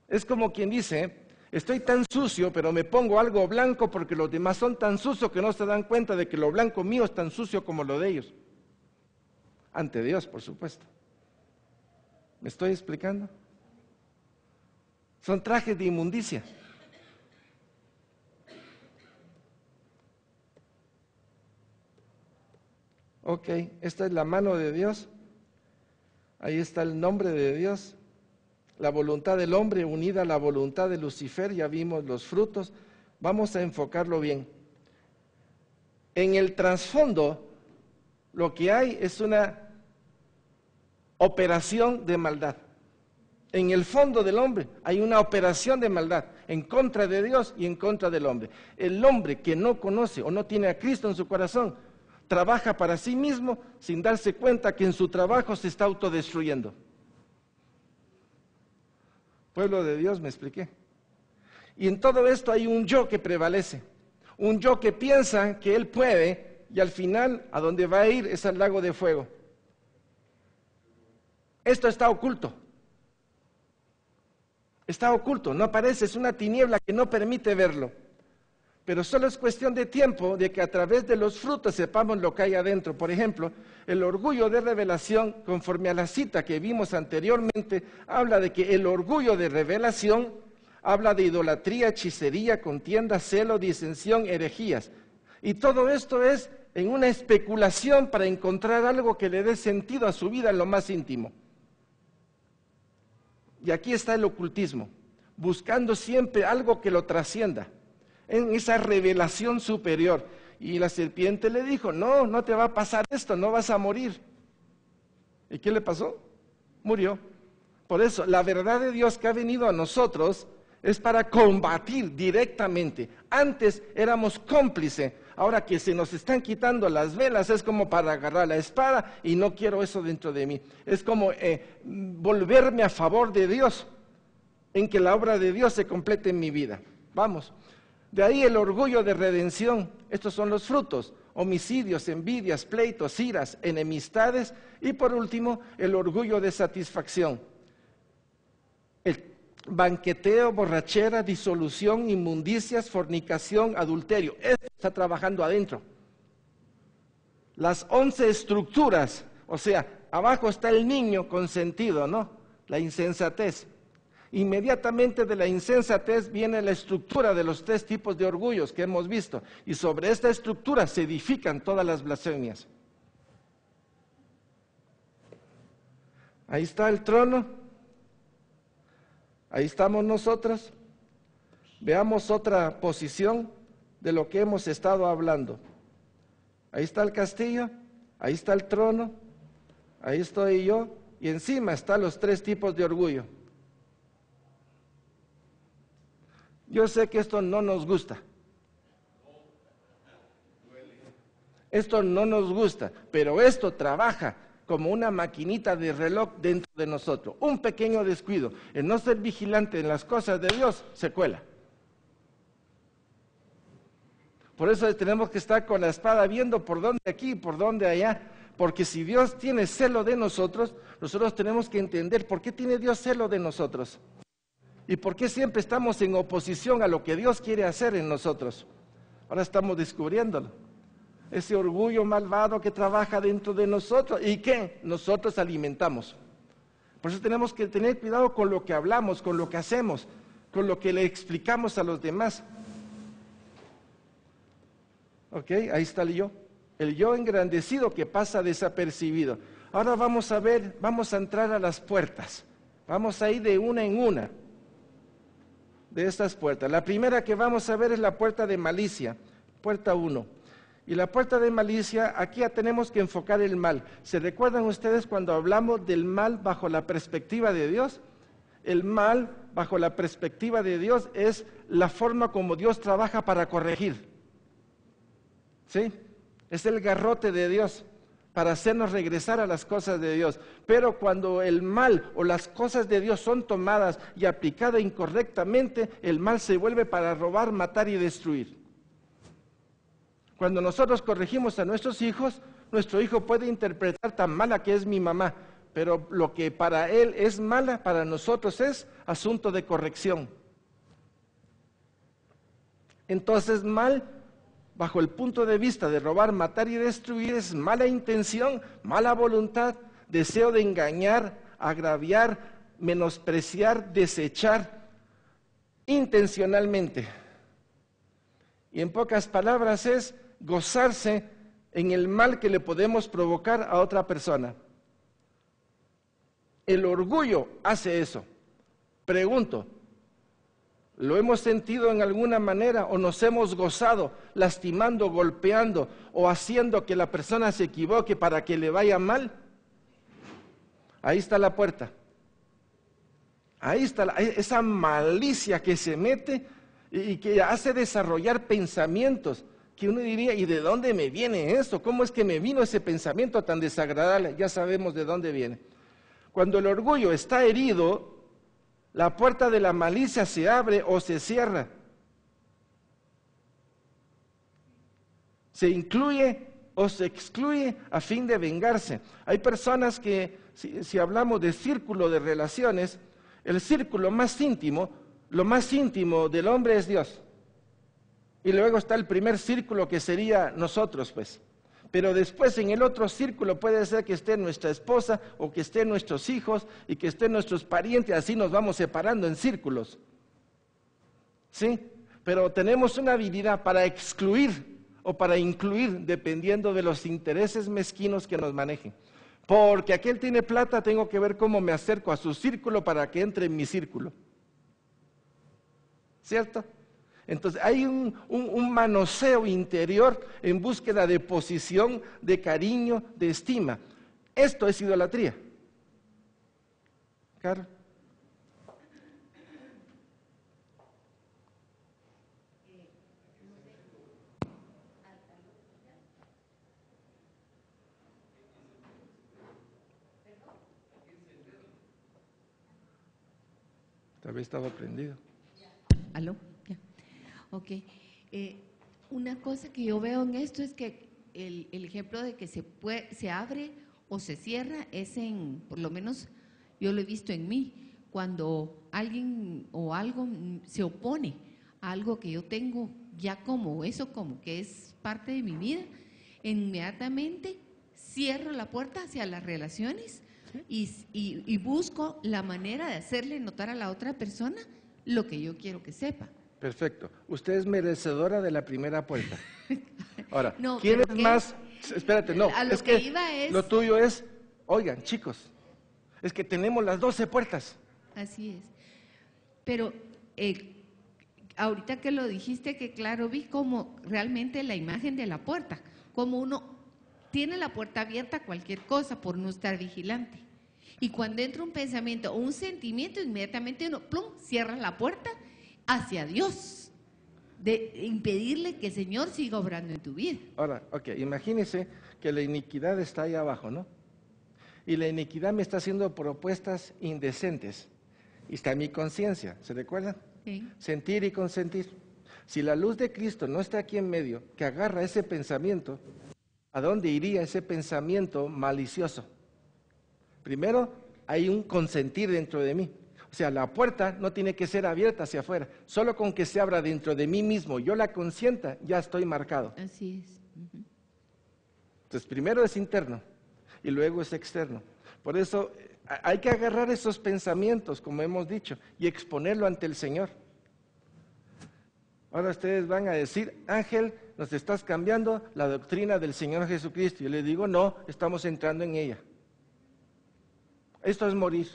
Es como quien dice, Estoy tan sucio, pero me pongo algo blanco porque los demás son tan sucios que no se dan cuenta de que lo blanco mío es tan sucio como lo de ellos. Ante Dios, por supuesto. ¿Me estoy explicando? Son trajes de inmundicia. Ok, esta es la mano de Dios. Ahí está el nombre de Dios. La voluntad del hombre unida a la voluntad de Lucifer, ya vimos los frutos. Vamos a enfocarlo bien. En el trasfondo, lo que hay es una operación de maldad. En el fondo del hombre hay una operación de maldad en contra de Dios y en contra del hombre. El hombre que no conoce o no tiene a Cristo en su corazón, trabaja para sí mismo sin darse cuenta que en su trabajo se está autodestruyendo. Pueblo de Dios, me expliqué. Y en todo esto hay un yo que prevalece, un yo que piensa que él puede y al final a donde va a ir es al lago de fuego. Esto está oculto. Está oculto, no aparece, es una tiniebla que no permite verlo. Pero solo es cuestión de tiempo de que a través de los frutos sepamos lo que hay adentro. Por ejemplo, el orgullo de revelación, conforme a la cita que vimos anteriormente, habla de que el orgullo de revelación habla de idolatría, hechicería, contienda, celo, disensión, herejías. Y todo esto es en una especulación para encontrar algo que le dé sentido a su vida en lo más íntimo. Y aquí está el ocultismo, buscando siempre algo que lo trascienda, en esa revelación superior. Y la serpiente le dijo, no, no te va a pasar esto, no vas a morir. ¿Y qué le pasó? Murió. Por eso, la verdad de Dios que ha venido a nosotros es para combatir directamente. Antes éramos cómplices, ahora que se nos están quitando las velas es como para agarrar la espada y no quiero eso dentro de mí. Es como volverme a favor de Dios, en que la obra de Dios se complete en mi vida. Vamos. De ahí el orgullo de redención. Estos son los frutos: homicidios, envidias, pleitos, iras, enemistades y por último el orgullo de satisfacción. El banqueteo, borrachera, disolución, inmundicias, fornicación, adulterio. Esto está trabajando adentro. Las 11 estructuras, o sea, abajo está el niño consentido, ¿no? La insensatez. Inmediatamente de la insensatez viene la estructura de los 3 tipos de orgullos que hemos visto. Y sobre esta estructura se edifican todas las blasfemias. Ahí está el trono. Ahí estamos nosotros. Veamos otra posición de lo que hemos estado hablando. Ahí está el castillo, ahí está el trono, ahí estoy yo, y encima están los 3 tipos de orgullo. Yo sé que esto no nos gusta. Esto no nos gusta, pero esto trabaja como una maquinita de reloj dentro de nosotros. Un pequeño descuido, el no ser vigilante en las cosas de Dios, se cuela. Por eso tenemos que estar con la espada viendo por dónde aquí, por dónde allá, porque si Dios tiene celo de nosotros, nosotros tenemos que entender por qué tiene Dios celo de nosotros. ¿Y por qué siempre estamos en oposición a lo que Dios quiere hacer en nosotros? Ahora estamos descubriéndolo. Ese orgullo malvado que trabaja dentro de nosotros y que nosotros alimentamos. Por eso tenemos que tener cuidado con lo que hablamos, con lo que hacemos, con lo que le explicamos a los demás. Ok, ahí está el yo engrandecido que pasa desapercibido. Ahora vamos a ver, vamos a entrar a las puertas. Vamos a ir de una en una de estas puertas. La primera que vamos a ver es la puerta de malicia, puerta 1. Y la puerta de malicia, aquí ya tenemos que enfocar el mal. ¿Se recuerdan ustedes cuando hablamos del mal bajo la perspectiva de Dios? El mal bajo la perspectiva de Dios es la forma como Dios trabaja para corregir. ¿Sí? Es el garrote de Dios para hacernos regresar a las cosas de Dios. Pero cuando el mal o las cosas de Dios son tomadas y aplicadas incorrectamente, el mal se vuelve para robar, matar y destruir. Cuando nosotros corregimos a nuestros hijos, nuestro hijo puede interpretar tan mala que es mi mamá, pero lo que para él es mala, para nosotros es asunto de corrección. Entonces mal, bajo el punto de vista de robar, matar y destruir, es mala intención, mala voluntad, deseo de engañar, agraviar, menospreciar, desechar intencionalmente. Y en pocas palabras es gozarse en el mal que le podemos provocar a otra persona. El orgullo hace eso. Pregunto, ¿lo hemos sentido en alguna manera o nos hemos gozado lastimando, golpeando o haciendo que la persona se equivoque para que le vaya mal? Ahí está la puerta. Ahí está esa malicia que se mete y que hace desarrollar pensamientos que uno diría, ¿y de dónde me viene esto? ¿Cómo es que me vino ese pensamiento tan desagradable? Ya sabemos de dónde viene. Cuando el orgullo está herido, la puerta de la malicia se abre o se cierra. Se incluye o se excluye a fin de vengarse. Hay personas que, si hablamos de círculo de relaciones, el círculo más íntimo, lo más íntimo del hombre es Dios. Y luego está el primer círculo que sería nosotros, pues. Pero después en el otro círculo puede ser que esté nuestra esposa o que estén nuestros hijos y que estén nuestros parientes, así nos vamos separando en círculos. ¿Sí? Pero tenemos una habilidad para excluir o para incluir dependiendo de los intereses mezquinos que nos manejen. Porque aquel tiene plata, tengo que ver cómo me acerco a su círculo para que entre en mi círculo. ¿Cierto? Entonces hay un manoseo interior en búsqueda de posición, de cariño, de estima. Esto es idolatría. Carlos. Tal vez estaba prendido. ¿Aló? Ya. Ok. Una cosa que yo veo en esto es que el ejemplo de que se abre o se cierra es por lo menos yo lo he visto en mí, cuando alguien o algo se opone a algo que yo tengo ya como que es parte de mi vida, inmediatamente cierro la puerta hacia las relaciones y busco la manera de hacerle notar a la otra persona lo que yo quiero que sepa. Perfecto. Usted es merecedora de la primera puerta. Ahora, No, ¿quién es pero más? Espérate, no. A lo es que iba es- lo tuyo es, oigan, chicos, es que tenemos las 12 puertas. Así es. Pero ahorita que lo dijiste, que claro, vi como realmente la imagen de la puerta, como uno tiene la puerta abierta a cualquier cosa por no estar vigilante. Y cuando entra un pensamiento o un sentimiento, inmediatamente uno, plum, cierra la puerta hacia Dios, de impedirle que el Señor siga obrando en tu vida. Ahora, ok, imagínese que la iniquidad está ahí abajo, ¿no? Y la iniquidad me está haciendo propuestas indecentes. Y está en mi conciencia, ¿se recuerdan? Sí. Sentir y consentir. Si la luz de Cristo no está aquí en medio, que agarra ese pensamiento, ¿a dónde iría ese pensamiento malicioso? Primero, hay un consentir dentro de mí. O sea, la puerta no tiene que ser abierta hacia afuera. Solo con que se abra dentro de mí mismo, yo la consienta, ya estoy marcado. Así es. Ujú. Entonces, primero es interno y luego es externo. Por eso hay que agarrar esos pensamientos, como hemos dicho, y exponerlo ante el Señor. Ahora ustedes van a decir, Ángel, nos estás cambiando la doctrina del Señor Jesucristo. Yo les digo, no, estamos entrando en ella. Esto es morir.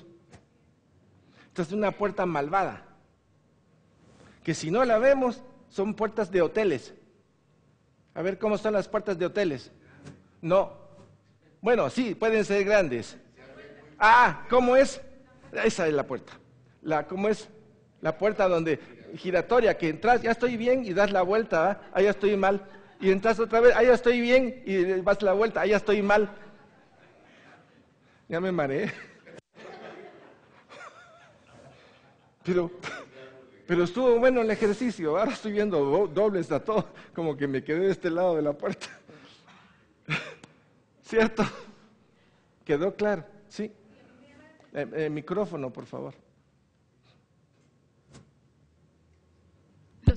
Esto es una puerta malvada, que si no la vemos, son puertas de hoteles. A ver cómo son las puertas de hoteles. No. Bueno, sí, pueden ser grandes. Ah, ¿cómo es? Esa es la puerta. ¿Cómo es? La puerta donde giratoria, que entras, ya estoy bien, y das la vuelta, ¿ah? Ahí estoy mal. Y entras otra vez, ahí estoy bien, y vas la vuelta, ahí estoy mal. Ya me mareé. Pero estuvo bueno el ejercicio. Ahora estoy viendo dobles a todo, como que me quedé de este lado de la puerta. ¿Cierto? ¿Quedó claro? Sí. Micrófono, por favor.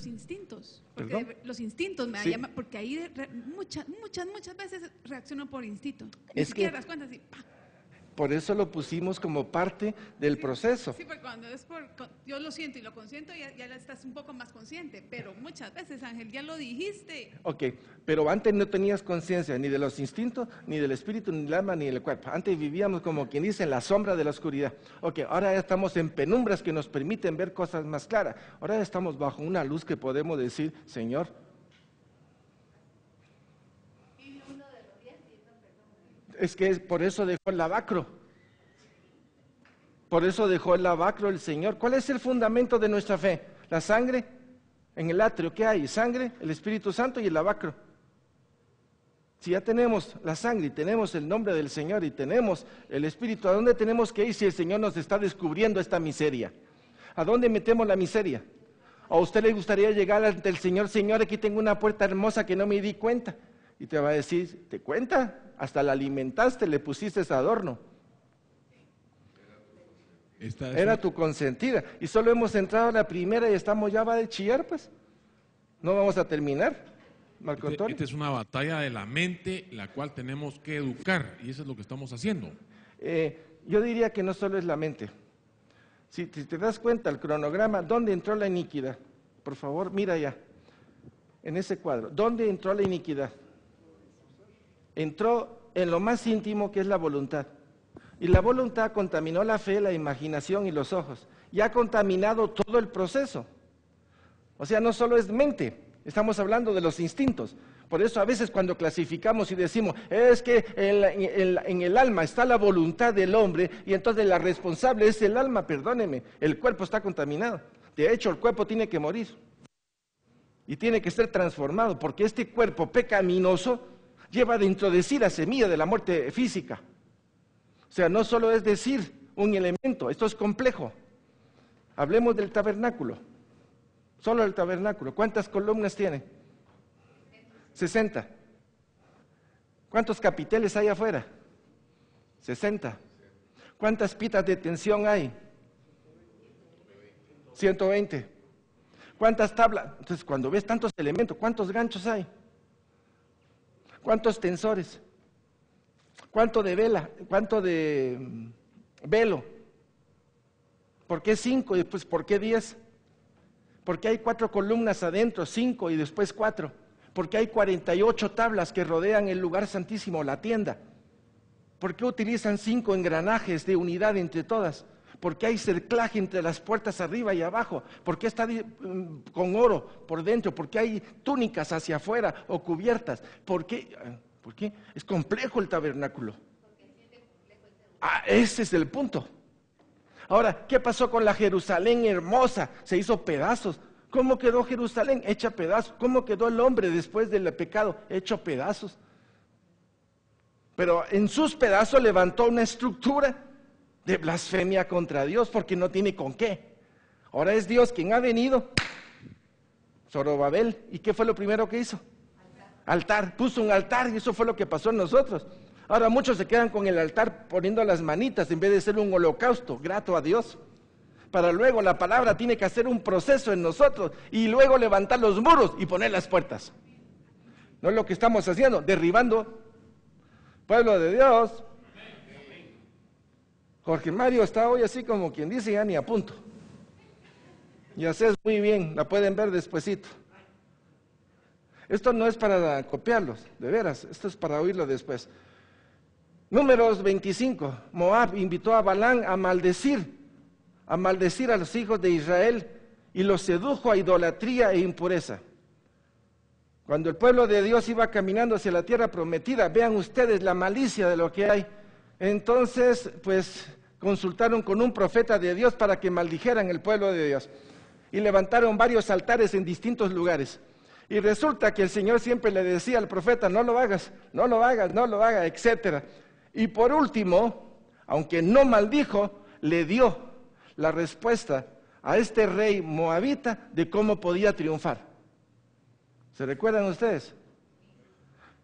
instintos. ¿Perdón? Porque los instintos me Sí. llaman, porque ahí muchas veces reacciono por instinto. Ni Es siquiera que- das cuenta así, ¡pa! Por eso lo pusimos como parte del proceso. Sí, porque cuando es yo lo siento y lo consiento, ya estás un poco más consciente. Pero muchas veces, Ángel, ya lo dijiste. Ok, pero antes no tenías conciencia ni de los instintos, ni del espíritu, ni del alma, ni del cuerpo. Antes vivíamos como quien dice en la sombra de la oscuridad. Ok, ahora ya estamos en penumbras que nos permiten ver cosas más claras. Ahora ya estamos bajo una luz que podemos decir, Señor. Es que por eso dejó el lavacro. Por eso dejó el lavacro el Señor. ¿Cuál es el fundamento de nuestra fe? La sangre en el atrio. ¿Qué hay? Sangre, el Espíritu Santo y el lavacro. Si ya tenemos la sangre y tenemos el nombre del Señor y tenemos el Espíritu, ¿a dónde tenemos que ir si el Señor nos está descubriendo esta miseria? ¿A dónde metemos la miseria? ¿A usted le gustaría llegar ante el Señor? Señor, aquí tengo una puerta hermosa que no me di cuenta. Y te va a decir, ¿te cuenta? Hasta la alimentaste, le pusiste ese adorno. Era tu consentida. Y solo hemos entrado a la primera y estamos ya va de chillar, pues. No vamos a terminar, Marco Antonio. Esta es una batalla de la mente, la cual tenemos que educar, y eso es lo que estamos haciendo. Yo diría que no solo es la mente. Si te das cuenta, el cronograma, ¿dónde entró la iniquidad? Por favor, mira ya, en ese cuadro. ¿Dónde entró la iniquidad? Entró en lo más íntimo, que es la voluntad. Y la voluntad contaminó la fe, la imaginación y los ojos. Y ha contaminado todo el proceso. O sea, no solo es mente, estamos hablando de los instintos. Por eso a veces cuando clasificamos y decimos, es que en el alma está la voluntad del hombre y entonces la responsable es el alma, perdóneme, el cuerpo está contaminado. De hecho, el cuerpo tiene que morir y tiene que ser transformado porque este cuerpo pecaminoso lleva dentro de sí la semilla de la muerte física. O sea, no solo es decir un elemento, esto es complejo. Hablemos del tabernáculo, solo el tabernáculo. ¿Cuántas columnas tiene? 60. ¿Cuántos capiteles hay afuera? 60. ¿Cuántas pitas de tensión hay? 120. ¿Cuántas tablas? Entonces, cuando ves tantos elementos, ¿cuántos ganchos hay? ¿Cuántos tensores? ¿Cuánto de vela? ¿Cuánto de velo? ¿Por qué 5 y después por qué 10? ¿Por qué hay 4 columnas adentro, 5 y después 4? ¿Por qué hay 48 tablas que rodean el lugar santísimo, la tienda? ¿Por qué utilizan 5 engranajes de unidad entre todas? ¿Por qué hay cerclaje entre las puertas arriba y abajo? ¿Por qué está con oro por dentro? ¿Por qué hay túnicas hacia afuera o cubiertas? ¿Por qué? Es complejo el tabernáculo. Ese es el punto. Ahora, ¿qué pasó con la Jerusalén hermosa? Se hizo pedazos. ¿Cómo quedó Jerusalén? Hecha pedazos. ¿Cómo quedó el hombre después del pecado? Hecho pedazos. Pero en sus pedazos levantó una estructura de blasfemia contra Dios porque no tiene con qué. Ahora es Dios quien ha venido. Zorobabel. ¿Y qué fue lo primero que hizo? Altar. Puso un altar y eso fue lo que pasó en nosotros. Ahora muchos se quedan con el altar poniendo las manitas en vez de ser un holocausto grato a Dios. Para luego la palabra tiene que hacer un proceso en nosotros y luego levantar los muros y poner las puertas. No es lo que estamos haciendo, derribando. Pueblo de Dios. Jorge Mario está hoy así como quien dice, ya ni a punto. Y haces muy bien, la pueden ver despuesito. Esto no es para copiarlos, de veras, esto es para oírlo después. Números 25, Moab invitó a Balán a maldecir a los hijos de Israel y los sedujo a idolatría e impureza. Cuando el pueblo de Dios iba caminando hacia la tierra prometida, vean ustedes la malicia de lo que hay. Entonces, pues, consultaron con un profeta de Dios para que maldijeran el pueblo de Dios. Y levantaron varios altares en distintos lugares. Y resulta que el Señor siempre le decía al profeta, no lo hagas, no lo hagas, no lo hagas, etc. Y por último, aunque no maldijo, le dio la respuesta a este rey moabita de cómo podía triunfar. ¿Se recuerdan ustedes?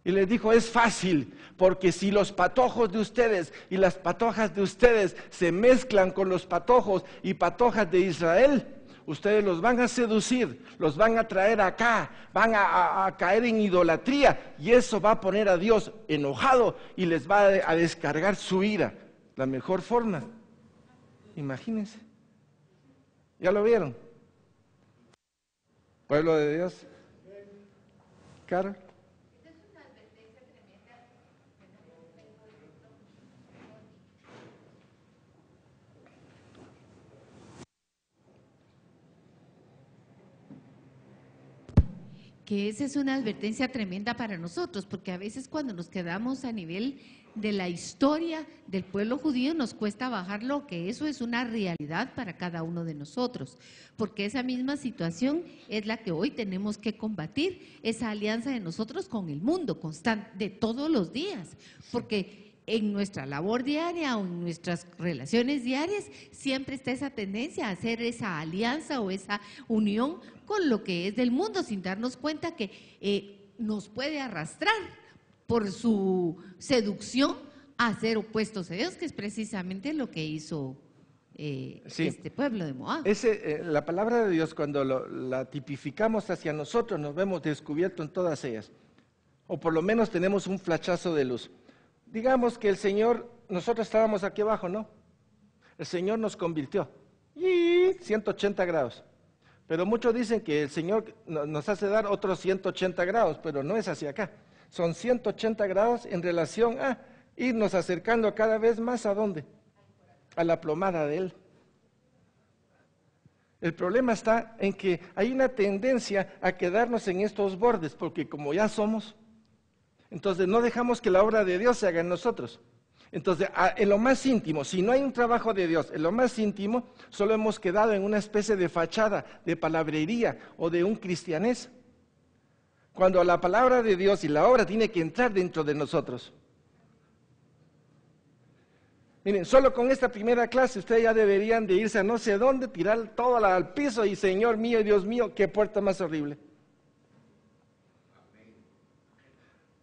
Y les dijo, es fácil, porque si los patojos de ustedes y las patojas de ustedes se mezclan con los patojos y patojas de Israel, ustedes los van a seducir, los van a traer acá, van a caer en idolatría, y eso va a poner a Dios enojado y les va a descargar su ira. La mejor forma, imagínense. ¿Ya lo vieron? Pueblo de Dios. Carol. Que esa es una advertencia tremenda para nosotros, porque a veces cuando nos quedamos a nivel de la historia del pueblo judío nos cuesta bajarlo, que eso es una realidad para cada uno de nosotros, porque esa misma situación es la que hoy tenemos que combatir, esa alianza de nosotros con el mundo constante, de todos los días, porque en nuestra labor diaria o en nuestras relaciones diarias siempre está esa tendencia a hacer esa alianza o esa unión con lo que es del mundo, sin darnos cuenta que nos puede arrastrar por su seducción a ser opuestos a Dios, que es precisamente lo que hizo este pueblo de Moab. La palabra de Dios, cuando la tipificamos hacia nosotros, nos vemos descubiertos en todas ellas, o por lo menos tenemos un flachazo de luz. Digamos que el Señor, nosotros estábamos aquí abajo, ¿no? El Señor nos convirtió, y 180 grados. Pero muchos dicen que el Señor nos hace dar otros 180 grados, pero no es hacia acá. Son 180 grados en relación a irnos acercando cada vez más ¿a dónde? A la plomada de Él. El problema está en que hay una tendencia a quedarnos en estos bordes, porque como ya somos, entonces no dejamos que la obra de Dios se haga en nosotros. Entonces, en lo más íntimo, si no hay un trabajo de Dios, en lo más íntimo, solo hemos quedado en una especie de fachada, de palabrería o de un cristianés. Cuando la palabra de Dios y la obra tiene que entrar dentro de nosotros. Miren, solo con esta primera clase ustedes ya deberían de irse a no sé dónde, tirar todo al piso y Señor mío y Dios mío, qué puerta más horrible.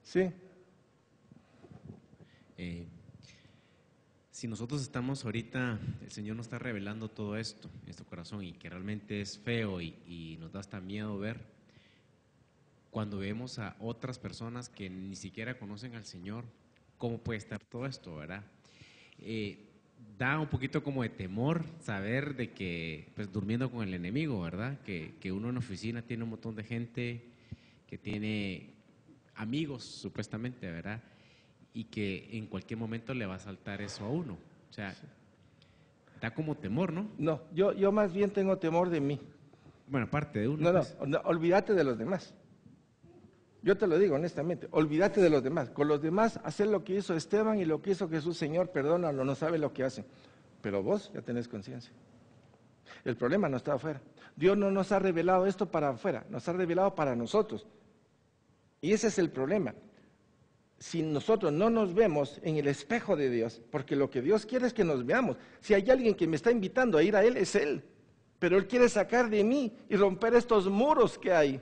Sí. Si nosotros estamos ahorita, el Señor nos está revelando todo esto en nuestro corazón y que realmente es feo y nos da hasta miedo ver, cuando vemos a otras personas que ni siquiera conocen al Señor, ¿cómo puede estar todo esto, verdad? Da un poquito como de temor saber de que, pues durmiendo con el enemigo, ¿verdad? Que uno en la oficina tiene un montón de gente que tiene amigos, supuestamente, ¿verdad? Y que en cualquier momento le va a saltar eso a uno. O sea, da como temor, ¿no? No, yo más bien tengo temor de mí. Bueno, aparte de uno. No, olvídate de los demás. Yo te lo digo honestamente, olvídate de los demás. Con los demás, hacer lo que hizo Esteban y lo que hizo Jesús, Señor, perdónalo, no sabe lo que hacen. Pero vos ya tenés conciencia. El problema no está afuera. Dios no nos ha revelado esto para afuera, nos ha revelado para nosotros. Y ese es el problema. Si nosotros no nos vemos en el espejo de Dios, porque lo que Dios quiere es que nos veamos. Si hay alguien que me está invitando a ir a Él, es Él. Pero Él quiere sacar de mí y romper estos muros que hay.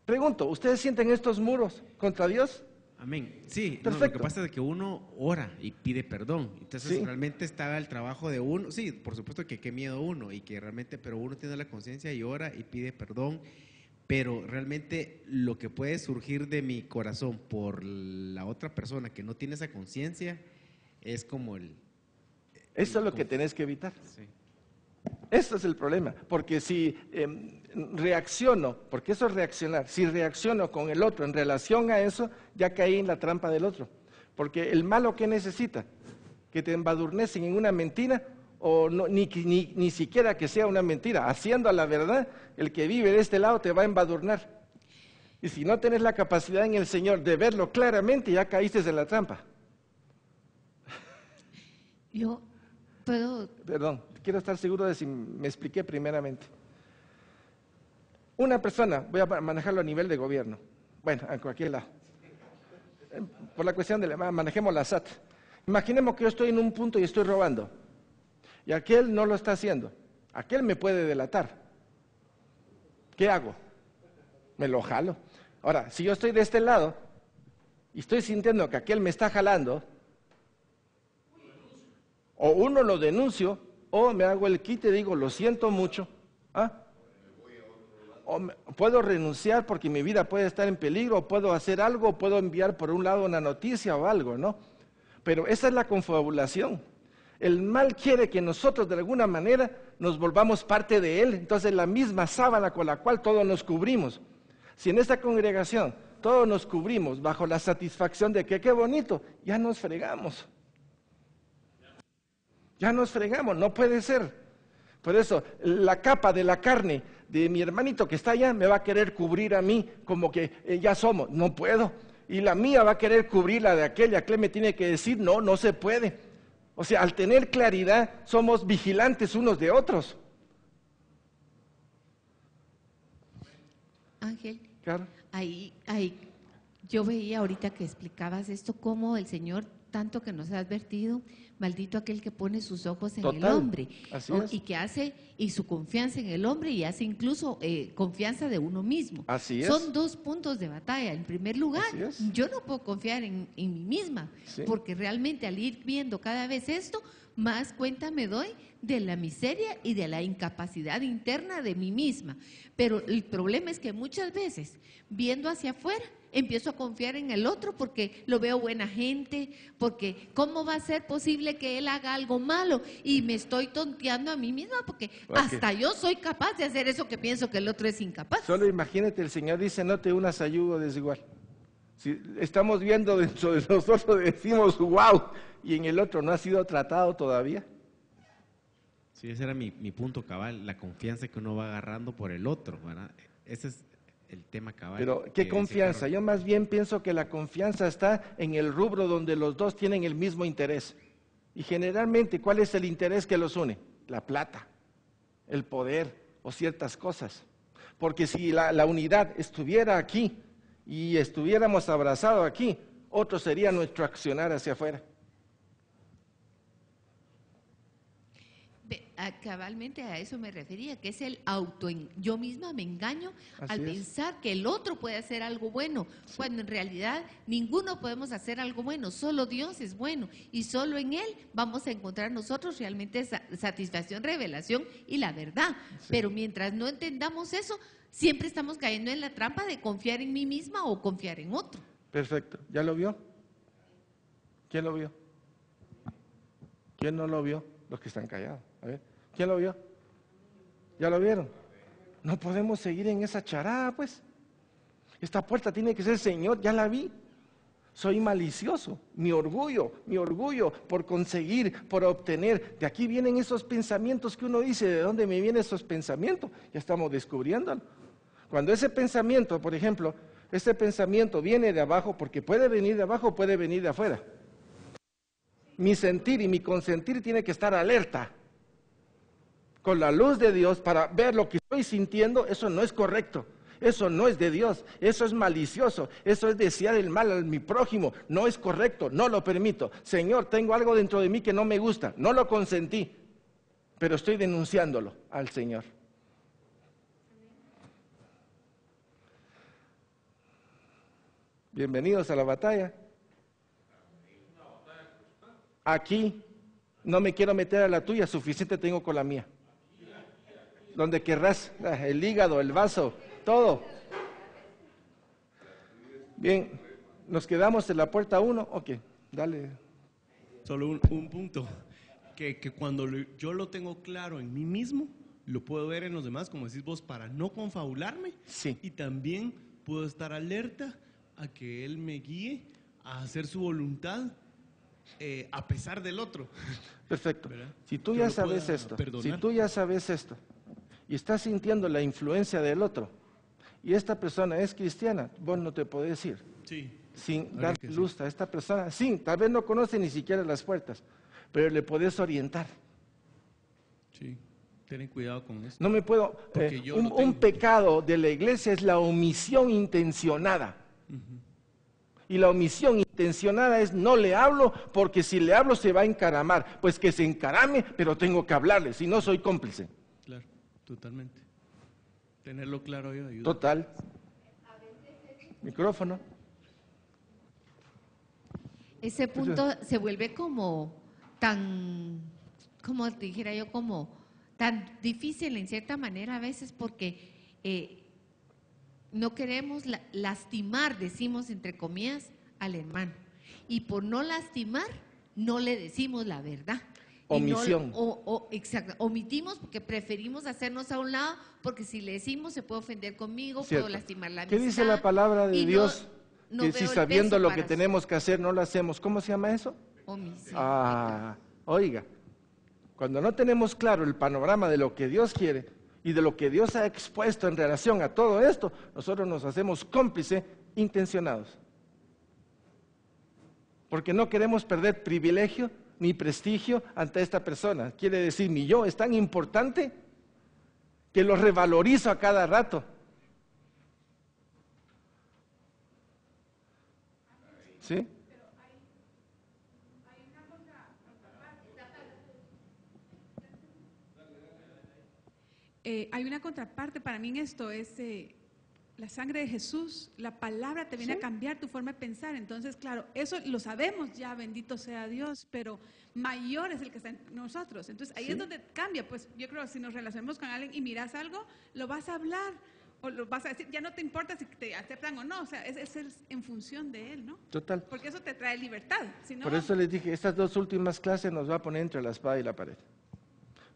Pregunto, ¿ustedes sienten estos muros contra Dios? Amén. Sí, perfecto. No, lo que pasa es que uno ora y pide perdón. Entonces ¿sí? Realmente está el trabajo de uno. Sí, por supuesto que qué miedo uno y que realmente, pero uno tiene la conciencia y ora y pide perdón. Pero realmente lo que puede surgir de mi corazón por la otra persona que no tiene esa conciencia es como el... Eso es lo que tenés que evitar. Sí. Este es el problema, porque si reacciono, porque eso es reaccionar, si reacciono con el otro en relación a eso, ya caí en la trampa del otro. Porque el malo, ¿qué necesita? Que te embadurnecen en una mentira o no, ni siquiera que sea una mentira. Haciendo la verdad, el que vive de este lado te va a embadurnar. Y si no tenés la capacidad en el Señor de verlo claramente, ya caíste en la trampa. Yo puedo... Perdón, quiero estar seguro de si me expliqué primeramente. Una persona, voy a manejarlo a nivel de gobierno, bueno, a cualquier lado, por la cuestión de manejemos la SAT. Imaginemos que yo estoy en un punto y estoy robando, y aquel no lo está haciendo, aquel me puede delatar. ¿Qué hago? Me lo jalo. Ahora, si yo estoy de este lado y estoy sintiendo que aquel me está jalando, o uno lo denuncio, o me hago el quite y digo, lo siento mucho, ¿Ah? Puedo renunciar porque mi vida puede estar en peligro, o puedo hacer algo, o puedo enviar por un lado una noticia o algo, ¿no? Pero esa es la confabulación. El mal quiere que nosotros de alguna manera nos volvamos parte de él, entonces la misma sábana con la cual todos nos cubrimos. Si en esta congregación todos nos cubrimos bajo la satisfacción de que qué bonito, ya nos fregamos. Ya nos fregamos, no puede ser. Por eso, la capa de la carne de mi hermanito que está allá me va a querer cubrir a mí como que ya somos. No puedo. Y la mía va a querer cubrir la de aquella. ¿Qué me tiene que decir? No, no se puede. O sea, al tener claridad, somos vigilantes unos de otros. Ángel, Claro. ahí, yo veía ahorita que explicabas esto, cómo el Señor, tanto que nos ha advertido, maldito aquel que pone sus ojos en el Total, hombre, así ¿no? es. Y que hace, y su confianza en el hombre, y hace incluso confianza de uno mismo. Así es. Son dos puntos de batalla. En primer lugar, Así es. yo no puedo confiar en mí misma, Sí. porque realmente al ir viendo cada vez esto, más cuenta me doy de la miseria y de la incapacidad interna de mí misma. Pero el problema es que muchas veces, viendo hacia afuera, empiezo a confiar en el otro porque lo veo buena gente, porque ¿cómo va a ser posible que él haga algo malo? Y me estoy tonteando a mí misma porque hasta yo soy capaz de hacer eso que pienso que el otro es incapaz. Solo imagínate, el Señor dice, no te unas a yugo desigual. Si estamos viendo dentro de nosotros, decimos, wow, y en el otro no ha sido tratado todavía. Sí, ese era mi punto cabal, la confianza que uno va agarrando por el otro, ¿verdad? Ese es el tema cabal. Pero, que ¿qué dice confianza? Carlos. Yo más bien pienso que la confianza está en el rubro donde los dos tienen el mismo interés. Y generalmente, ¿cuál es el interés que los une? La plata, el poder o ciertas cosas. Porque si la unidad estuviera aquí y estuviéramos abrazados aquí, otro sería nuestro accionar hacia afuera. Cabalmente a eso me refería, que es el yo misma me engaño Así al es. pensar que el otro puede hacer algo bueno, cuando en realidad ninguno podemos hacer algo bueno, solo Dios es bueno y solo en Él vamos a encontrar nosotros realmente satisfacción, revelación y la verdad. Sí. Pero mientras no entendamos eso, siempre estamos cayendo en la trampa de confiar en mí misma o confiar en otro. Perfecto. ¿Ya lo vio? ¿Quién lo vio? ¿Quién no lo vio? Los que están callados. A ver, ¿quién lo vio? ¿Ya lo vieron? No podemos seguir en esa charada, pues. Esta puerta tiene que ser, Señor, ya la vi. Soy malicioso, mi orgullo por conseguir, por obtener. De aquí vienen esos pensamientos que uno dice, ¿de dónde me vienen esos pensamientos? Ya estamos descubriéndolo. Cuando ese pensamiento, por ejemplo, ese pensamiento viene de abajo, porque puede venir de abajo, puede venir de afuera. Mi sentir y mi consentir tiene que estar alerta con la luz de Dios para ver lo que estoy sintiendo. Eso no es correcto, eso no es de Dios, eso es malicioso, eso es desear el mal a mi prójimo, no es correcto, no lo permito. Señor, tengo algo dentro de mí que no me gusta, no lo consentí, pero estoy denunciándolo al Señor. Bienvenidos a la batalla. Aquí no me quiero meter a la tuya, suficiente tengo con la mía. Donde querrás, el hígado, el vaso, todo. Bien, ¿nos quedamos en la puerta 1? Ok, dale. Solo un punto, que cuando yo lo tengo claro en mí mismo, lo puedo ver en los demás, como decís vos, para no confabularme. Sí. Y también puedo estar alerta a que Él me guíe a hacer su voluntad a pesar del otro. Perfecto. ¿Verdad? Si tú Que ya lo sabes pueda esto, perdonar. si tú ya sabes esto y estás sintiendo la influencia del otro y esta persona es cristiana, vos no te podés decir Sí. sin Claro dar que sí. luz a esta persona. Sí, tal vez no conoce ni siquiera las puertas, pero le podés orientar. Sí. Ten cuidado con esto. No me puedo... Porque yo un lo tengo. pecado de la iglesia es la omisión intencionada. Y la omisión intencionada es no le hablo porque si le hablo se va a encaramar. Pues que se encarame, pero tengo que hablarle, si no soy cómplice. Claro, totalmente. Tenerlo claro yo ayuda. Total. Micrófono. Ese punto se vuelve como tan, como dijera yo, como tan difícil en cierta manera a veces porque no queremos lastimar, decimos entre comillas, al hermano. Y por no lastimar, no le decimos la verdad. Omisión. Exacto, omitimos porque preferimos hacernos a un lado, porque si le decimos se puede ofender conmigo, Cierto. puedo lastimar la amistad. ¿Qué dice la palabra de y Dios? no Que veo si el sabiendo peso lo que para tenemos que hacer no lo hacemos, ¿cómo se llama eso? omisión. Oiga, cuando no tenemos claro el panorama de lo que Dios quiere y de lo que Dios ha expuesto en relación a todo esto, nosotros nos hacemos cómplices intencionados. Porque no queremos perder privilegio ni prestigio ante esta persona. Quiere decir, mi yo es tan importante que lo revalorizo a cada rato. ¿Sí? Hay una contraparte para mí en esto, es la sangre de Jesús, la palabra te viene a cambiar tu forma de pensar. Entonces, claro, eso lo sabemos ya, bendito sea Dios, pero mayor es el que está en nosotros. Entonces, ahí es donde cambia. Pues yo creo que si nos relacionamos con alguien y miras algo, lo vas a hablar o lo vas a decir, ya no te importa si te aceptan o no, o sea, es en función de él, ¿no? Total. Porque eso te trae libertad. Si no, Por eso les dije, estas dos últimas clases nos va a poner entre la espada y la pared.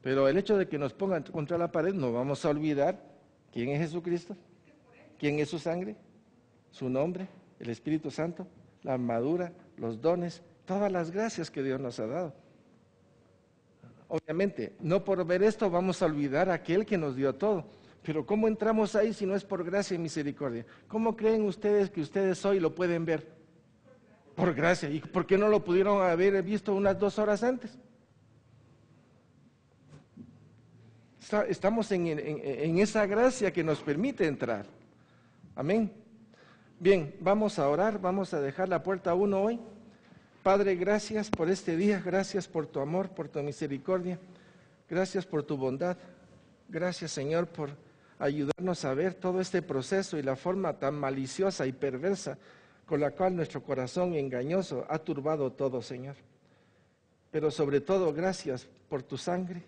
Pero el hecho de que nos pongan contra la pared, no vamos a olvidar quién es Jesucristo, quién es su sangre, su nombre, el Espíritu Santo, la armadura, los dones, todas las gracias que Dios nos ha dado. Obviamente, no por ver esto vamos a olvidar a aquel que nos dio todo. Pero ¿cómo entramos ahí si no es por gracia y misericordia? ¿Cómo creen ustedes que ustedes hoy lo pueden ver? Por gracia. ¿Y por qué no lo pudieron haber visto unas 2 horas antes? Estamos en esa gracia que nos permite entrar. Amén. Bien, vamos a orar, vamos a dejar la puerta 1 hoy. Padre, gracias por este día, gracias por tu amor, por tu misericordia, gracias por tu bondad. Gracias, Señor, por ayudarnos a ver todo este proceso y la forma tan maliciosa y perversa con la cual nuestro corazón engañoso ha turbado todo, Señor. Pero sobre todo, gracias por tu sangre,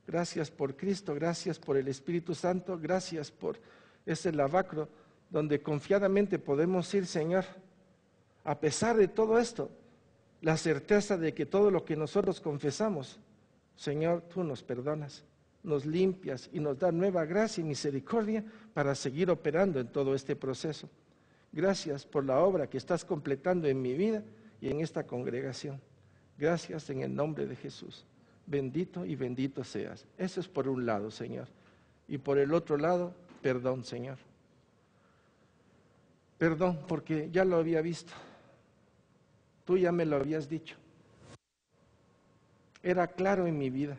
gracias por Cristo, gracias por el Espíritu Santo, gracias por ese lavacro donde confiadamente podemos ir, Señor, a pesar de todo esto, la certeza de que todo lo que nosotros confesamos, Señor, tú nos perdonas, nos limpias y nos da nueva gracia y misericordia para seguir operando en todo este proceso. Gracias por la obra que estás completando en mi vida y en esta congregación. Gracias en el nombre de Jesús. Bendito y bendito seas. Eso es por un lado, Señor. Y por el otro lado, perdón, Señor. Perdón, porque ya lo había visto. Tú ya me lo habías dicho. Era claro en mi vida,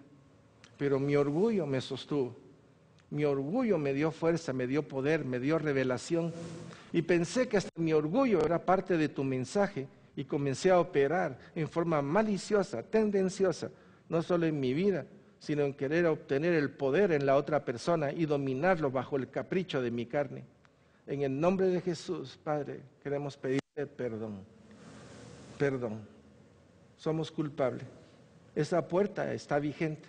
pero mi orgullo me sostuvo. Mi orgullo me dio fuerza, me dio poder, me dio revelación. Y pensé que hasta mi orgullo era parte de tu mensaje y comencé a operar en forma maliciosa, tendenciosa, no solo en mi vida, sino en querer obtener el poder en la otra persona y dominarlo bajo el capricho de mi carne. En el nombre de Jesús, Padre, queremos pedirte perdón. Perdón. Somos culpables. Esa puerta está vigente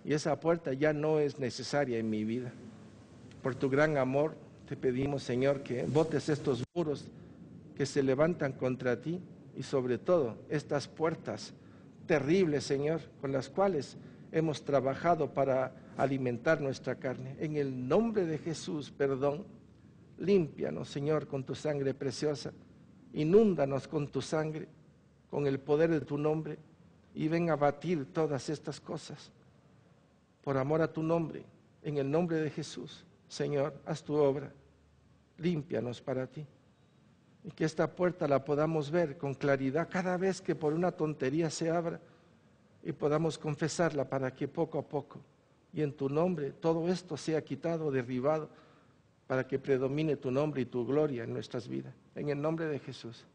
y esa puerta ya no es necesaria en mi vida. Por tu gran amor te pedimos, Señor, que botes estos muros que se levantan contra ti y sobre todo estas puertas terribles, Señor, con las cuales hemos trabajado para alimentar nuestra carne. En el nombre de Jesús, perdón. Límpianos, Señor, con tu sangre preciosa. Inúndanos con tu sangre, con el poder de tu nombre, y ven a batir todas estas cosas. Por amor a tu nombre, en el nombre de Jesús, Señor, haz tu obra. Límpianos para ti. Y que esta puerta la podamos ver con claridad cada vez que por una tontería se abra y podamos confesarla para que poco a poco y en tu nombre todo esto sea quitado, derribado, para que predomine tu nombre y tu gloria en nuestras vidas. En el nombre de Jesús.